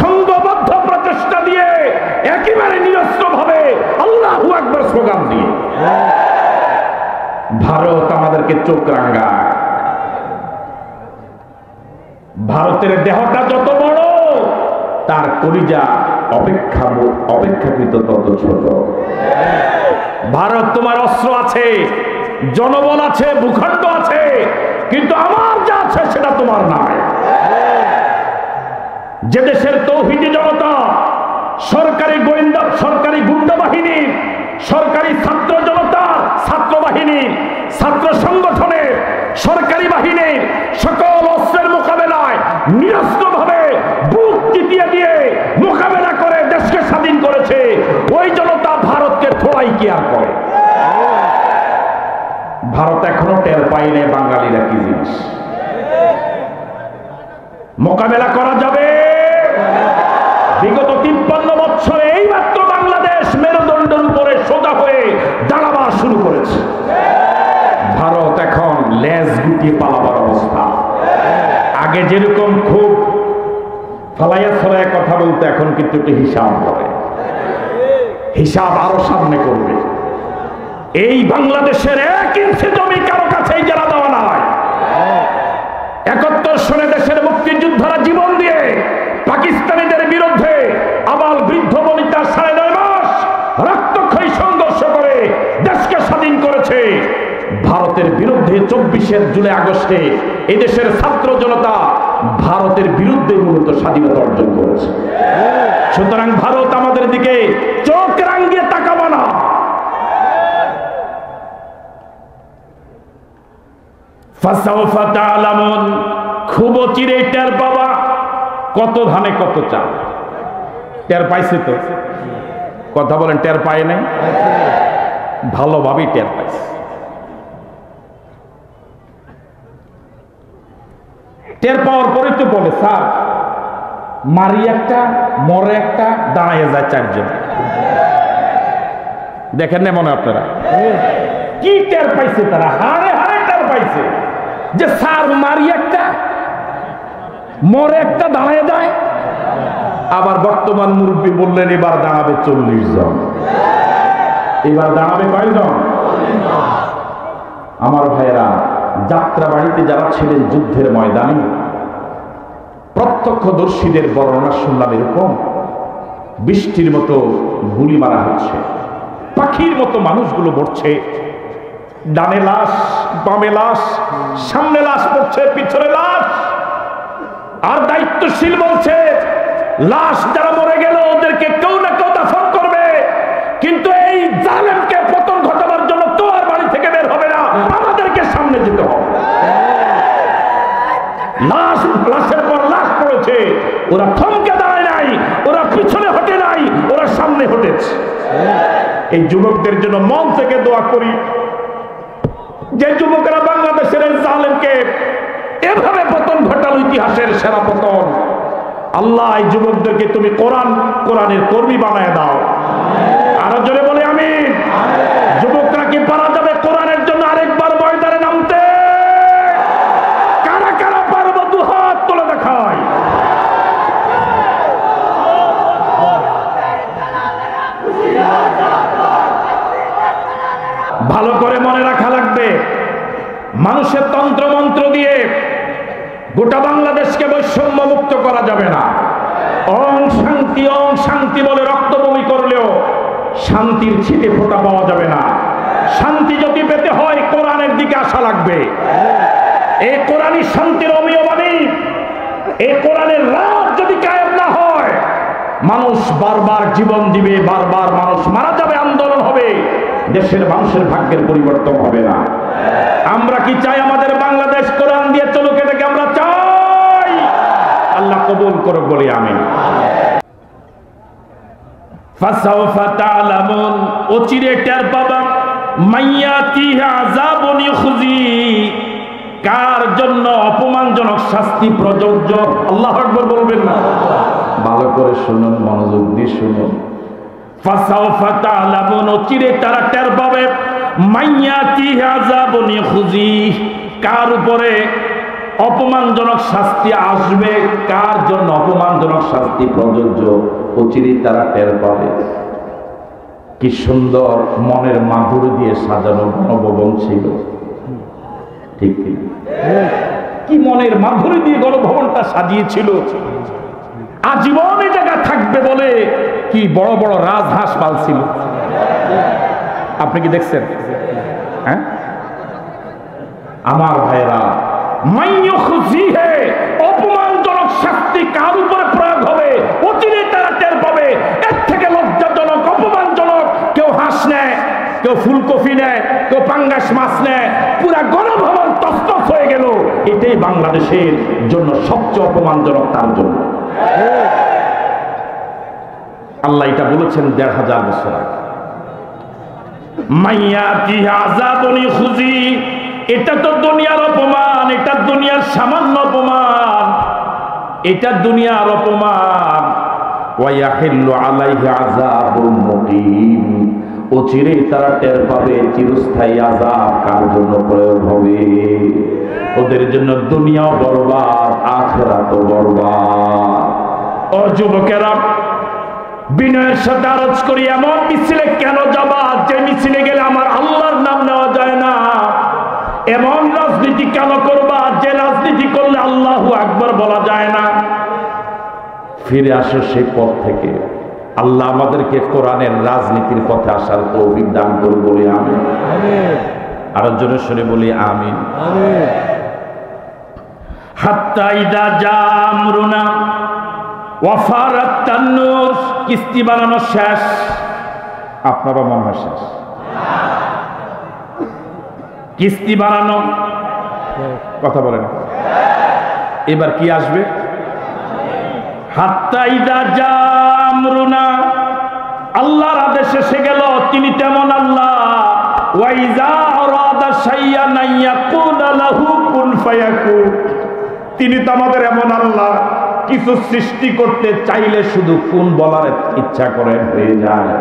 সংঘবদ্ধ প্রচেষ্টা দিয়ে, একেবারে নিরস্ত্র ভাবে আল্লাহু আকবার স্লোগান দিয়ে। ভারত আমাদেরকে চোখ রাঙায়। ভারতের দেহটা যত বড়, তার কলিজা অপেক্ষাকৃত তত ছোট। ভারত, তোমার অস্ত্র আছে, জনবল আছে, ভূখণ্ড আছে, কিন্তু আমার যা আছে সেটা তোমার নাই। যে দেশের তৌহিদি জনতা, সরকারি গোয়েন্দা, সরকারি গুন্ডা বাহিনী, সরকারি ছাত্র জনতা, ছাত্র বাহিনী, ছাত্র সংগঠনের, সরকারি বাহিনীর সকল অস্ত্রের মোকাবেলায় নিরস্ত্রভাবে বুক চিতিয়ে দিয়ে মোকাবেলা করে দেশকে স্বাধীন করেছে, ওই জনতা ভারতকে থোড়াই কি আর করে? ভারত এখনো টের পায়নি বাঙালিরা কি জিনিস। মোকাবেলা করা যাবে। বিগত 53 বছরে এইমাত্র বাংলাদেশ মেরুদণ্ডের উপরে সোজা হয়ে দাঁড়াবার শুরু করেছে। ভারত এখন লেজ গুটিয়ে পালাবার অবস্থা। আগে যেরকম খুব ফালাইয়া ছড়াইয়া কথা বলতে, এখন কিন্তু একটু হিসাব করে, হিসাব আরো সামনে করবে। এই বাংলাদেশের 1 ইঞ্চি জমি কারো কাছেই জানা দেওয়া নাই। 71 সনে দেশের মুক্তিযোদ্ধারা জীবন দিয়ে পাকিস্তানিদের বিরুদ্ধে আবাল বৃদ্ধ বনিতা 9.5 মাস রক্তক্ষয়ী সংঘর্ষ করে দেশকে স্বাধীন করেছে। ভারতের বিরুদ্ধে 24 জুলাই আগস্টে এই দেশের ছাত্র জনতা ভারতের বিরুদ্ধে মূলত স্বাধীনতা অর্জন করেছে। সুতরাং ভারত আমাদের দিকে চোখ রাঙিয়ে তাকাবে না। ফাসাউফা তা'লামুন, খুব চিরে টের পাবা কত ধানে কত চাল। টের পাইছে তো? কথা বলেন, টের পায় নাই? ভালোভাবেই টের পাইছে। টের পাওয়ার পরে তো বলে, স্যার মারি একটা, মরে একটা, দাঁড়াইয়া যায় 4 জন। দেখেন না মনে আপনারা কি টের পাইছে? তারা হারে হারে টের পাইছে যে স্যার মারি একটা, মরে একটা, দাঁড়ায় যায়। আবার বর্তমান মুরব্বী বললেন এবার দাঁড়াবে 40 জন। এবার দাঁড়াবে কয়জন? আমার ভাইয়েরা, যাত্রা বাড়িতে যারা ছিলেন যুদ্ধের ময়দানে, প্রত্যক্ষদর্শীদের বর্ণনা শুনলাম এরকম, বৃষ্টির মতো গুলি মারা হচ্ছে, পাখির মতো মানুষগুলো মরছে, ডানে লাশ, বামে লাশ, সামনে লাশ পড়ছে, পিছনে লাশ। আর দায়িত্বশীল বলছে লাশ যারা মরে গেল ওদেরকে কেউ না কেউ দাফন করবে, কিন্তু এই জালেমকে পতন ঘটাবার জন্য তো আর বাড়ি থেকে বের হবে না, আমাদেরকে সামনে যেতে হবে। লাশ, লাশের পর লাশ পড়েছে, ওরা থমকে দাঁড়ায় নাই, ওরা পিছনে হটে নাই, ওরা সামনে হটেছে। এই যুবকদের জন্য মন থেকে দোয়া করি, যে যুবকরা বাংলাদেশের এই জালেমকে এভাবে পতন ঘটাল, ইতিহাসের সেরা পতন। আল্লাহ এই যুবকদেরকে তুমি কোরআনের কর্মী বানায় দাও। আরো জোরে বলে আমিন। যুবকরা কি পারা যাবে কোরআনের জন্য আরেকবার ময়দানে নামতে? কারা কারা পারবো দুহাত তুলে দেখায়। ভালো করে মনে রাখা লাগবে, মানুষের তন্ত্র মন্ত্র দিয়ে গোটা বাংলাদেশকে বৈষম্য মুক্ত করা যাবে না। ওম শান্তি বলে রক্ত বমি করলেও শান্তির ছিটে ফোঁটা পাওয়া যাবে না। শান্তি যদি পেতে হয় কোরআনের দিকে আসা লাগবে। এই কোরআনই শান্তির অমীয় বাণী। এই কোরআনের রাত যদি কায়েম না হয়, মানুষ বারবার জীবন দিবে, বারবার মানুষ মারা যাবে, আন্দোলন হবে, দেশের মানুষের ভাগ্যের পরিবর্তন হবে না। আমরা কি চাই আমাদের বাংলাদেশ কোরআন দিয়ে চলুক? এটাকে আমরা চাই। আল্লাহ কবুল করুক বলি আমিন। ফাসাউফা তা'লামুন, অচিরে টের পাবা, মাইয়াতিহা আযাবুন ইখজি, কার জন্য অপমানজনক শাস্তি প্রযোজ্য। আল্লাহু আকবার বলবেন না? ভালো করে শুনুন, মনোযোগ দিয়ে শুনুন। ফাসাউফা তা'লামুন, অচিরে তারা টের পাবে, মাইয়াতিহা আযাবুন ইখজি, কার উপরে অপমানজনক শাস্তি আসবে, কার জন্য অপমানজনক শাস্তি প্রযোজ্য, অচিরেই তারা টের পাবে। কি সুন্দর মনের মাধুরী দিয়ে সাজানো গণভবন ছিল, ঠিক কি? কি মনের মাধুরী দিয়ে গণভবনটা সাজিয়েছিল। আজীবন এই জায়গা থাকবে বলে কি বড় বড় রাজহাঁস পালছিল। আপনি কি দেখছেন? হ্যাঁ আমার ভাইরা, অপমানজনক শাস্তি কার উপরে প্রয়োগ হবে অচিরেই তারা টের পাবে। এর থেকে লজ্জাজনক, অপমানজনক, কেউ হাঁস নেয়, কেউ ফুলকপি নেয়, কেউ পাঙ্গাস মাছ নেয়, পুরা গণভবন তছনছ হয়ে গেল। এটাই বাংলাদেশের জন্য সবচেয়ে অপমানজনক। তার জন্য আল্লাহ এটা বলেছেন ১৫০০ বছর আগে। মাইয়াতিহা আযাবুন ইখজি, এটা তো দুনিয়ার অপমান, এটা দুনিয়ার সামান্য অপমান, এটা দুনিয়ার অপমান। ওয়া ইয়াহিল্লু আলাইহি আযাবুন মুকিম, অচিরেই তারা টের পাবে চিরস্থায়ী আযাব কার জন্য প্রয়োগ হবে। ওদের জন্য দুনিয়াও বরবাদ, আখিরাতও বরবাদ। ও যুবকেরা, বিনয়ের সাথে আরজ করি, এমন মিছিলে কেন যাবা যে মিছিলে গেলে আমার আল্লাহর নাম নেওয়া যায় না? এমন রাজনীতি কেন করবা যে রাজনীতি করলে আল্লাহু আকবার বলা যায় না? ফিরে আসো সেই পথ থেকে। আল্লাহ আমাদেরকে কোরআনের রাজনীতির পথে আসার তৌফিক দান করুন বলি আমিন। আরো জোরে সরে বলি আমিন। হাত্তা ইদা জামরুনা ওয়াফারাত তান্নুর, কিস্তি বানানো শেষ। আপনারও মনে হয় শেষ? কিস্তি বানানো, কথা বলে না। এবার কি আসবে? হাত্তা ইদা জামরুনা, আল্লাহর আদেশ এসে গেল। তিনি তেমন আল্লাহ, ওয়াইজা আরাদা শাইআন ইয়াকুলা লাহু কুন ফায়াকুন, তিনি তো আমাদের এমন আল্লাহ, কিছু সৃষ্টি করতে চাইলে শুধু কোন বলার ইচ্ছা করেন হয়ে যায়।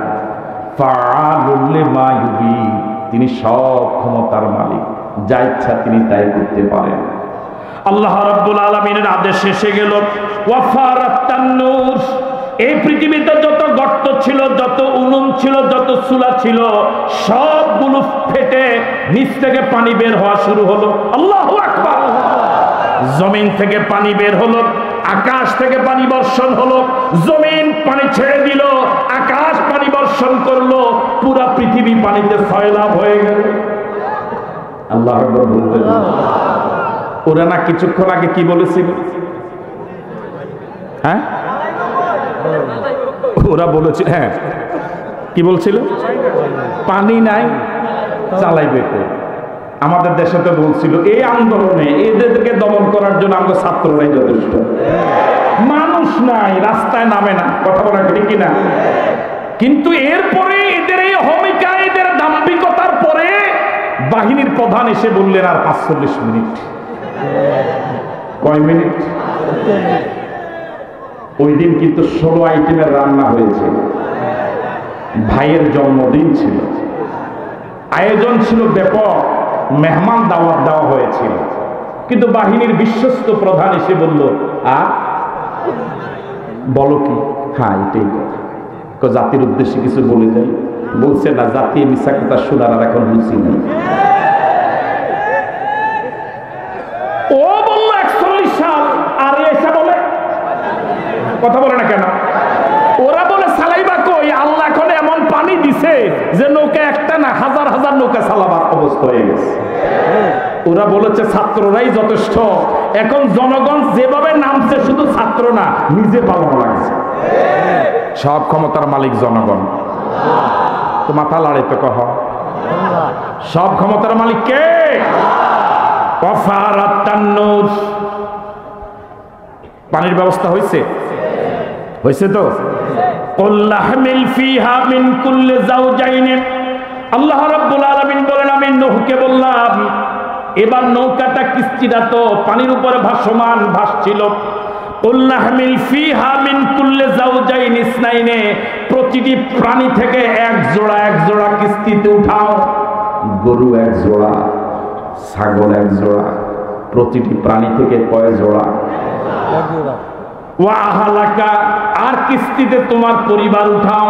ফাআলুল লিমা ইউরিদ, তিনি সব ক্ষমতার মালিক, যা ইচ্ছা তিনি তাই করতে পারেন। আল্লাহ রাব্বুল আলামিনের আদেশ এসে গেল। ওয়াফারাত তান্নুর, এই পৃথিবীতে যত গর্ত ছিল, যত উনুন ছিল, যত চুলা ছিল, সবগুলো ফেটে নিচ থেকে পানি বের হওয়া শুরু হলো। আল্লাহু আকবার। জমিন থেকে পানি বের হলো, আকাশ থেকে পানি বর্ষণ হলো, জমিন পানি ছেড়ে দিল, আকাশ পানি বর্ষণ করলো, পুরা পৃথিবী পানিতে সয়লাভ হয়ে গেল। আল্লাহ আকবার বলতেন। ওরা না কিছুক্ষণ আগে কি বলেছিল? হ্যাঁ, ওরা বলেছিল, হ্যাঁ কি বলছিল? পানি নাই, চালাইবে কো। আমাদের দেশে তো বলছিল এই আন্দোলনে এদেরকে দমন করার জন্য আমরা ছাত্ররাই যথেষ্ট, মানুষ নাই, রাস্তায় নামে না, কথা বলা ঠিক কিনা? কিন্তু এরপরে এদের এই ভূমিকা, এদের দাম্ভিকতার পরে বাহিনীর প্রধান এসে বললেন আর ৪৫ মিনিট। কয় মিনিট? ওই দিন কিন্তু ১৬ আইটেমের রান্না হয়েছে। ভাইয়ের জন্মদিন ছিল, আয়োজন ছিল ব্যাপক, মেহমান দাওয়াত দেওয়া হয়েছিল, কিন্তু বাহিনীর বিশ্বস্ত প্রধান এসে বলল বলো কি? হ্যাঁ এটাই কথা, জাতির উদ্দেশ্যে কিছু বলে যাই। বলছে না, জাতি মিশা কথা শোনার আর এখন বুঝি নেই। ও বলল ৪১ সাল, আর এসে বলে কথা বলে না কেন? ওরা বলে সালাইবা কই? আল্লাহ এখন এমন পানি দিছে যে নৌকা একটা না হাজার হাজার নৌকা চালাবার অবস্থা হয়ে গেছে। ওরা বলেছে ছাত্ররাই যথেষ্ট, এখন জনগণ যেভাবে নামছে শুধু ছাত্র না, নিজে পালানো লাগছে। সব ক্ষমতার মালিক জনগণ। তো মাথা লাড়ে তো কহ, সব ক্ষমতার মালিক কে? পানির ব্যবস্থা হয়েছে, হয়েছে তো। আল্লাহ রাব্বুল আলামিন বলেন, আমি নূহকে বললাম, এবার নৌকাটা কিস্তিটা তো পানির উপরে ভাসমান, ভাসছিল। প্রতিটি প্রাণী থেকে এক জোড়া কিস্তিতে উঠাও। গরু এক জোড়া, ছাগল এক জোড়া, প্রতিটি প্রাণী থেকে কয় জোড়া? ওয়া আহলাকা, আর কিস্তিতে তোমার পরিবার উঠাও।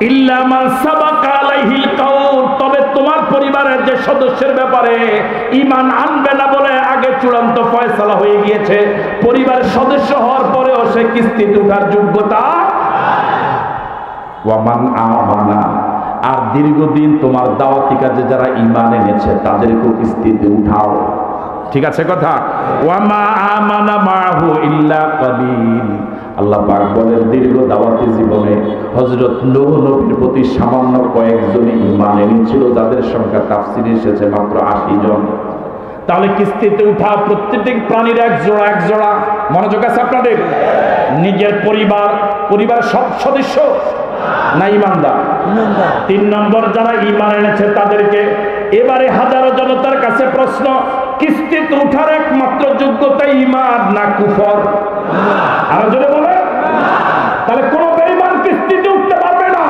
ইল্লা মান সাবাকা আলাইহিল কাউল, তবে তোমার পরিবারের যে সদস্যের ব্যাপারে ঈমান আনবে না বলে আগে চূড়ান্ত ফয়সালা হয়ে গিয়েছে, পরিবারের সদস্য হওয়ার পরেও সে কিস্তিতে ওঠার যোগ্যতা। ওয়া মান আমানা, আর দীর্ঘদিন তোমার দাওয়াতি কাজে যারা ঈমান এনেছে তাদেরকেও কিস্তিতে উঠাও। ঠিক আছে কথা? ওয়া মা আমানা মাহু ইল্লা কালিল। আল্লাহ পাক বলেন, দীর্ঘ দাওয়াতি জীবনে হযরত নূহ নবীর প্রতি সামান্য কয়েকজনই ঈমান এনেছিল, যাদের সংখ্যা তাফসীরে এসেছে মাত্র ৮০ জন। তাহলে কিস্তিতে উঠা প্রত্যেকটি প্রাণীর এক জোড়া। মনোযোগ আছে আপনাদের? নিজের পরিবার সব সদস্য না ঈমানদার? ৩ নম্বর, যারা ঈমান এনেছে তাদেরকে। এবারে হাজারো জনতার কাছে প্রশ্ন, কিস্তিতে উঠার একমাত্র যোগ্যতা ঈমান না কুফর? আর যদি বলে তাহলে কোন বেঈমান কিস্তিতে উঠতে পারবে না।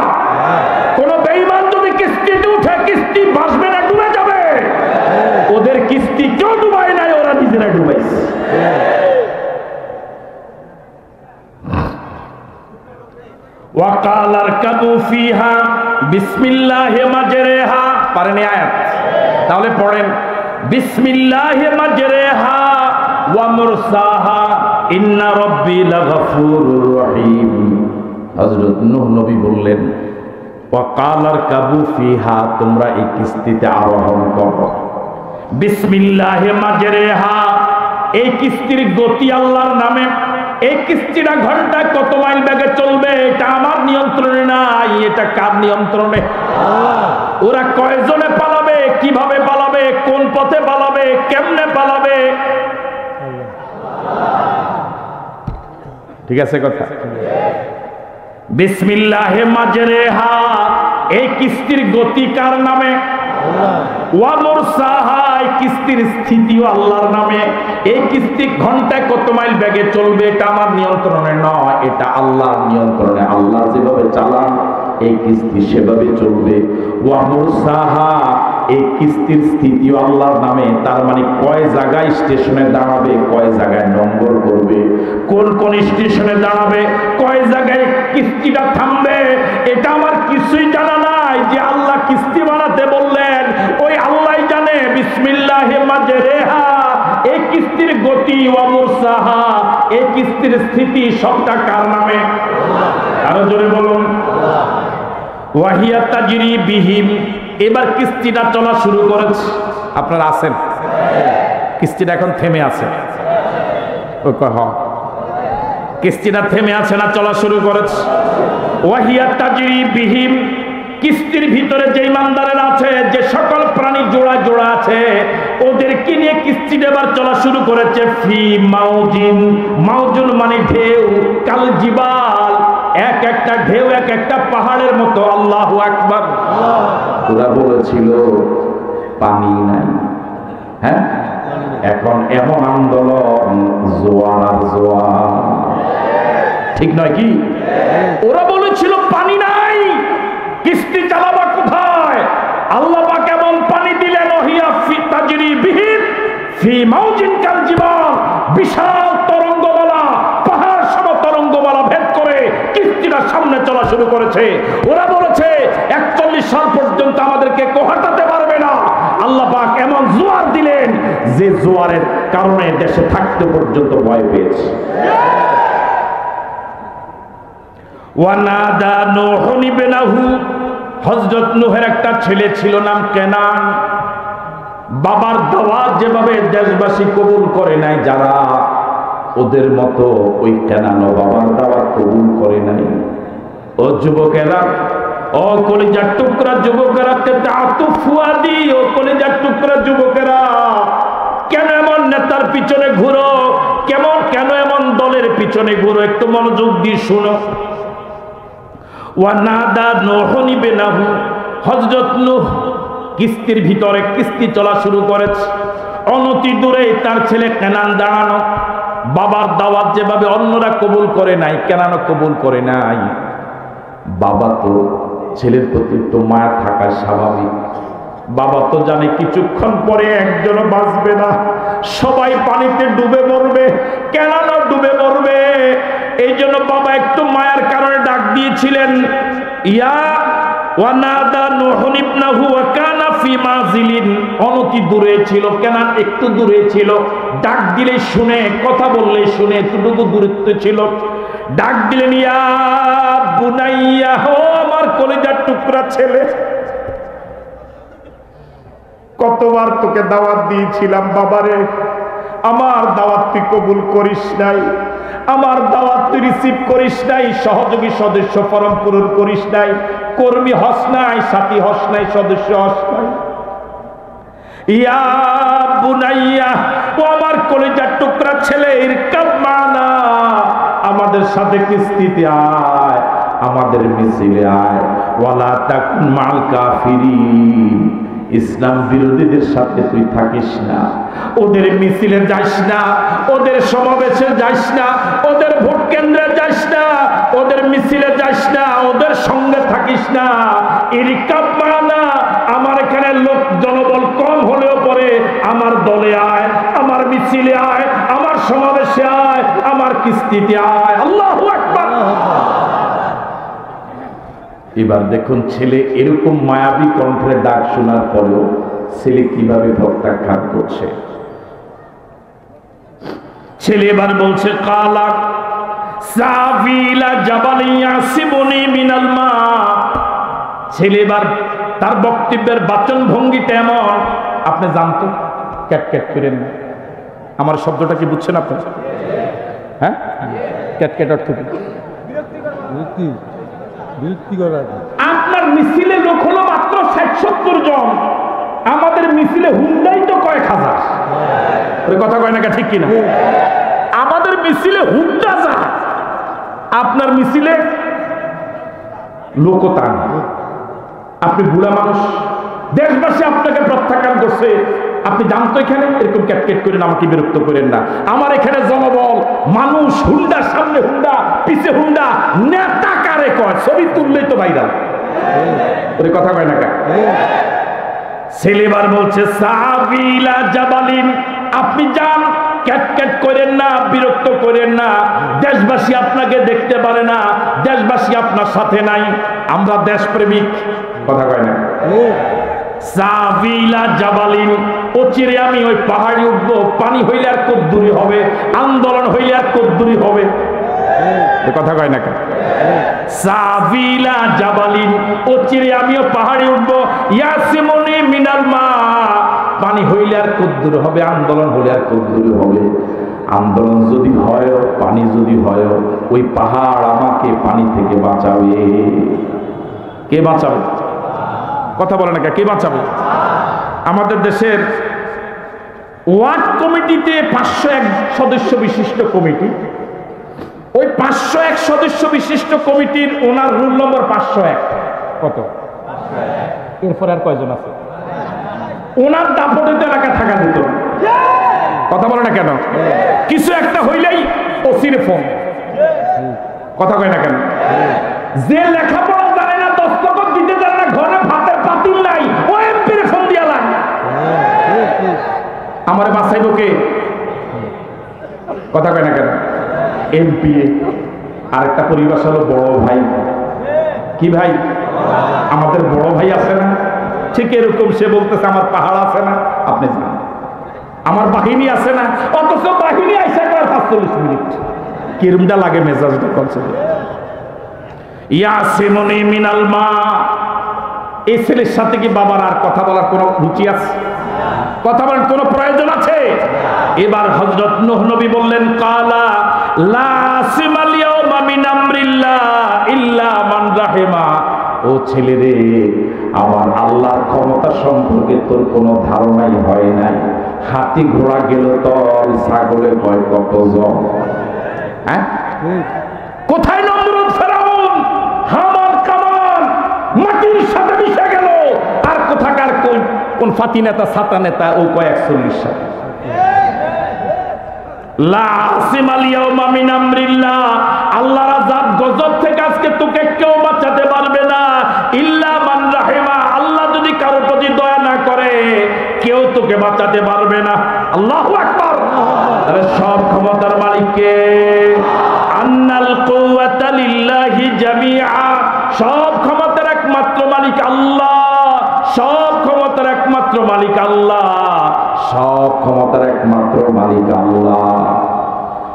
কোন বেঈমান যদি কিস্তিতে উঠে, কিস্তি ভাসবে না, ডুবে যাবে। ওদের কিস্তি কেউ ডুবায় নাই, ওরা নিজেরা ডুবাইছে। ওয়াকাল আরকাবু ফিহা বিসমিল্লাহি মাজরিহা। পারেন আয়াত? তাহলে পড়েন, বিসমিল্লাহি মাজরিহা ওয়া মুরসাহা ইন্না রাব্বি লাগফুরুর রহিম। হযরত নূহ নবী বললেন, ওয়াকাল আরকাবু ফিহা, তোমরা এই কিস্তিতে আরোহণ করো। বিসমিল্লাহি মাজরিহা, এই কিস্তির গতি আল্লাহর নামে। এই কিস্তিটা ঘন্টায় কত মাইল বেগে চলবে এটা আমার নিয়ন্ত্রণে নাই, এটা কার নিয়ন্ত্রণে? ওরা কয়জনে পালাবে, কিভাবে পালাবে, কোন পথে পালাবে, কেমনে পালাবে? ঠিক আছে কথা? বিসমিল্লাহি মাজরিহা, এই কিস্তির গতি কার নামে? ওয়া মুরসাহা, এই কিস্তির স্থিতিও আল্লাহর নামে। এই কিস্তি ঘন্টায় কত মাইল বেগে চলবে এটা আমার নিয়ন্ত্রণে নয়, এটা আল্লাহর নিয়ন্ত্রণে। আল্লাহ যেভাবে চালান এই কিস্তি সেভাবে চলবে। ওয়া মুরসাহা, এই কিস্তির স্থিতিও আল্লাহর নামে। তার মানে কয় জায়গায় স্টেশনে দাঁড়াবে, কয় জায়গায় নম্বর করবে, কোন কোন স্টেশনে দাঁড়াবে, কয় জায়গায় কিস্তিটা থামবে, এটা আমার কিছুই জানা নাই। যে আল্লাহ কিস্তি বানাতে বললেন ওই আল্লাহই জানে। বিসমিল্লাহি মাজরিহা, এই কিস্তির গতি, ওয়া মুরসাহা, এই কিস্তির স্থিতি সবটা কার নামে? আরো জোরে বলুন। ওয়াহিয়া তাজরি বিহিম, এবার কিস্তিটা চলা শুরু করেছে। আপনারা আছেন? কিস্তিটা এখন থেমে আছে? ও কহ, কিস্তিটা থেমে আছে না চলা শুরু করেছে? ওয়াহিয়া তাজরি বিহিম, কিস্তির ভিতরে যে ইমানদারেরা আছে, যে সকল প্রাণী জোড়া জোড়া আছে, ওদেরকে নিয়ে কিস্তি এবার চলা শুরু করেছে। ফি মাউজিন, মাউজুন মানে ঢেউ, কাল জিবাল, এক একটা ঢেউ এক একটা পাহাড়ের মতো। আল্লাহু আকবার। ওরা বলেছিল পানি নাই, হ্যাঁ, এখন এমন আন্দোলন, জোয়ার আর জোয়ার, ঠিক নয় কি? ওরা বলেছিল পানি নাই, কিস্তি চালাবা কোথায়? আল্লাহ পাক এমন পানি দিলেন, ওহিয়া ফি তাজরি বিহিম ফি মাউজিন কাল জিবাল, বিশাল তরঙ্গমালা, পাহাড় সম তরঙ্গমালা ভেদ করে কিস্তিটা সামনে চলা শুরু করেছে। ওরা বলেছে 41 সাল পর্যন্ত আমাদেরকে কেউ হটাতে পারবে না। আল্লাহ পাক এমন জোয়ার দিলেন যে জোয়ারের কারণে দেশে থাকতে পর্যন্ত ভয় পেয়েছে। ওয়ানাদা নূহুন ইবনাহু, হযরত নূহের একটা ছেলে ছিল, নাম কেনান। বাবার দাওয়াত যেভাবে দেশবাসী কবুল করে নাই, যারা ওদের মতো ওই কেনানও বাবার দাওয়াত কবুল করে নাই। ও যুবকেরা, ও কলিজার টুকরা যুবকেরা, তাআতুফ ফুয়াদি, ও কলিজার টুকরা যুবকেরা, কেন এমন নেতার পিছনে ঘুরো? কেন এমন দলের পিছনে ঘুরো? একটু মনোযোগ দিয়ে শুনো। ওয়ানাদা নূহুন ইবনাহু, হযরত নূহ কিস্তির ভিতরে কিস্তি চলা শুরু করেছে। অনতি দূরে তার ছেলে কেনান দাঁড়ানো। বাবার দাওয়াত যেভাবে অন্যরা কবুল করে নাই, কেনানও কবুল করে নাই। বাবা তো ছেলের প্রতি তো মায়া থাকা স্বাভাবিক। বাবা তো জানে কিছুক্ষণ পরে একজনও বাঁচবে না, সবাই পানিতে ডুবে মরবে, কেনানও ডুবে মরবে। এই জন্য বাবা একটু মায়ার কারণে ডাক দিয়েছিলেন, ইয়া ওয়ানাদা নূহুন ইবনাহু ওয়া কানা ফি মাযিলিন, অনতি দূরে ছিল, কেনান একটু দূরে ছিল। ডাক দিলে শুনে, কথা বললে শুনে, এতটুকু দূরত্ব ছিল। ডাক দিলেন, ইয়া বুনাইয়া, হো আমার কলিজার টুকরা ছেলে, কতবার তোকে দাওয়াত দিয়েছিলাম বাবারে, আমার দাওয়াত তুই কবুল করিস নাই, আমার দাওয়াত তুই রিসিভ করিস নাই, সহযোগী সদস্য ফরম পূরণ করিস নাই, কর্মী হস নাই, সাথী হস নাই, সদস্য হস নাই। ইয়া বুনাইয়া, ও আমার কলিজার টুকরা ছেলে, ইরকাব মানা, আমাদের সাথে কিস্তিতে আয়, আমাদের মিছিলে আয়। ওয়ালা তাকুন মাল কাফিরিন, ইসলাম বিরোধীদের সাথে তুই থাকিস না, ওদের মিছিলে যাস না, ওদের সমাবেশে যাস না, ওদের ভোট কেন্দ্রে যাস না, ওদের মিছিলে যাস না, ওদের সঙ্গে থাকিস না। ইরকাব মানা, আমার এখানে লোক জনবল কম হলেও পরে আমার দলে আয়, আমার মিছিলে আয়, আমার সমাবেশে আয়, আমার কিস্তিতে আয়। আল্লাহু আকবার। এবার দেখুন ছেলে এরকম মায়াবী কণ্ঠে ডাক শোনার পরেও ছেলে কিভাবে প্রত্যাখ্যান করছে। ছেলে এবার বলছে, কালা সাবিলা জাবালি ইয়াসিবুনি মিনাল মা। ছেলে এবার তার বক্তব্যের বাচন ভঙ্গিটা এমন, আপনি জানতো ক্যাট ক্যাট করেন না, আমার শব্দটা কি বুঝছেন আপনি? হ্যাঁ, ক্যাট ক্যাট অর্থ কি? আপনার মিছিলে লোক হলো মাত্র 60-70 জন, আমাদের মিছিলে হুন্ডাই তো কয়েক হাজার। ওই কথা কয় না, ঠিক কিনা? আমাদের মিছিলে হুন্ডা যা, আপনার মিছিলে লোক তা না। আপনি বুড়া মানুষ, দেশবাসী আপনাকে প্রত্যাখ্যান করছে, আপনি জানতো এখানে এরকম ক্যাটকেট করেন, আমাকে বিরক্ত করেন না। আমার এখানে জনবল, মানুষ, হুন্ডার সামনে হুন্ডা, পিছে হুন্ডা, নেতা কারে কয়, ছবি তুললেই তো ভাইরাল। ওরে কথা কয় না কা? ছেলেবার বলছে, সাবিলা জাবালিন, আপনি যান, ক্যাটকেট করেন না, বিরক্ত করেন না, দেশবাসী আপনাকে দেখতে পারে না, দেশবাসী আপনার সাথে নাই, আমরা দেশপ্রেমিক। কথা কয় না? সাবিলা জাবালিন, অচিরে আমি ওই পাহাড়ে উঠবো, পানি হইলে আর কদ্দুরি হবে, আন্দোলন হইলে আর কদ্দুরি হবে। কথা কয় না কেন? সাবিলা জাবালিন, অচিরে আমিও পাহাড়ে উঠবো, ইয়াসিমুনি মিনাল মা, পানি হইলে আর কদ্দুর হবে, আন্দোলন হলে আর কদ্দুর হবে। আন্দোলন যদি হয়, পানি যদি হয়, ওই পাহাড় আমাকে পানি থেকে বাঁচাবে। কে বাঁচাবে? কথা বলে না, কে বাঁচাবে? আমাদের দেশের ওয়ার্ড কমিটিতে 501 সদস্য বিশিষ্ট কমিটি, ওই 501 সদস্য বিশিষ্ট কমিটির ওনার রুল নম্বর 501। কত? এরপর আর কয়জন আছে? ওনার দাপটে তো এলাকা থাকা যেত। কথা বলে না কেন? কিছু একটা হইলেই ওসির ফোন। কথা কয় না কেন? যে লেখাপড়া জানে না, দস্তখত দিতে জানে না, ঘরে ভাতের পাতিল নাই, ও এমপির ফোন দিয়া লাগে। আমার বাসাইব কে? কথা কয় না কেন? এমপি। আরেকটা পরিবেশ হলো বড় ভাই। কি ভাই? আমাদের বড় ভাই আছে না? ঠিক এরকম সে বলতেছে আমার পাহাড় আছে না, আপনি জানেন, আমার বাহিনী আছে না, অথচ বাহিনী আইসা করে 45 মিনিট। কিরমটা লাগে মেজাজটা করছে। ইয়াসিমুনি মিনাল মা, এই ছেলের সাথে কি বাবার আর কথা বলার কোনো রুচি আছে? কথা বলার কোনো প্রয়োজন আছে? এবার হযরত নূহ নবী বললেন, কালা লা আসিমাল ইয়াউমা মিন আমরিল্লাহ ইল্লা মান রাহিমা। ও ছেলে রে, আমার আল্লাহর ক্ষমতা সম্পর্কে তোর কোনো ধারণাই হয় নাই। হাতি ঘোড়া গেল তোর, ছাগলে কয় কতজন। হ্যাঁ, কোথায় নমরুদ, ফেরাউন, হামান, কামান মাটির সাথে মিশে গেল। আর কোথাকার কোন ফাতি নেতা, ছাতা নেতা, ও কয় 41 সাথে। লা আসিমাল ইয়াউমা মিন আমরিল্লাহ, আল্লাহর আযাব গজব থেকে আজকে তোকে কেউ বাঁচাতে পারবে না। ইল্লা মান রাহিমা, আল্লাহ যদি কারোর প্রতি দয়া না করে কেউ তোকে বাঁচাতে পারবে না। আল্লাহু আকবার। আরে সব ক্ষমতার মালিক কে? আন্নাল কুওয়াতা লিল্লাহি জামিআ, সব ক্ষমতার একমাত্র মালিক আল্লাহ, সব ক্ষমতার একমাত্র মালিক আল্লাহ, সব ক্ষমতার একমাত্র মালিক আল্লাহ।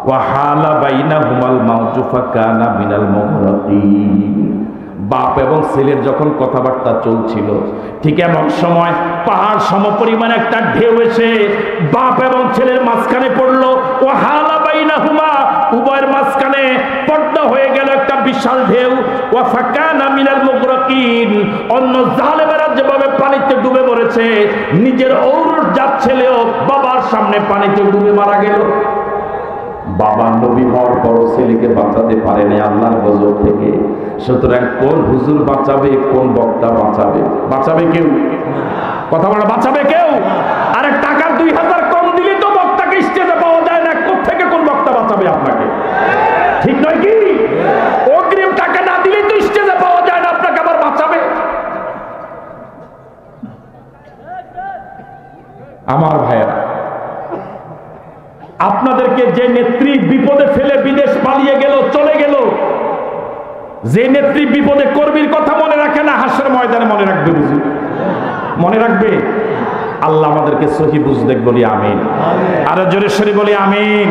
ওয়া হালা বাইনাহুমাল মাউজু ফাকানা মিনাল মুগরাকিন। বাপ এবং ছেলের যখন কথাবার্তা চলছিল, ঠিক এমন সময় পাহাড় সমপরিমাণ একটা ঢেউ এসে বাপ এবং ছেলের মাঝখানে পড়লো। ওয়া হালা বাইনাহুমা, উভয়ের মাঝখানে পর্দা হয়ে গেল একটা বিশাল ঢেউ। ওয়া ফাকানা মিনাল মুগরাকিন, অন্য জালেমেরা যেভাবে পানিতে ডুবে মরেছে, নিজের ঔরজাত ছেলেও বাবার সামনে পানিতে ডুবে মারা গেল। বাবা নবী হওয়ার পর ছেলেকে বাঁচাতে পারেনি আল্লাহর গজব থেকে। সুতরাং কোন হুজুর বাঁচাবে, কোন বক্তা বাঁচাবে? বাঁচাবে কেউ? কথা বলা, বাঁচাবে কেউ? আরে টাকা 2000 কম দিলে তো বক্তাকে স্টেজে পাওয়া যায় না, কোত্থেকে কোন বক্তা বাঁচাবে আপনাকে? ঠিক নয় কি? অগ্রিম টাকা না দিলে তো স্টেজে পাওয়া যায় না, আপনাকে আবার বাঁচাবে? আমার ভাইয়েরা, আপনাদেরকে যে নেত্রী বিপদে ফেলে বিদেশ পালিয়ে গেল, চলে গেল, যে নেত্রী বিপদে কর্মীর কথা মনে রাখে না, হাসরের ময়দানে মনে রাখবে। বুঝি মনে রাখবে? আল্লাহ আমাদেরকে সহি বুঝ দেখ বলি আমিন। আরো জোরে সরি বলি আমিন।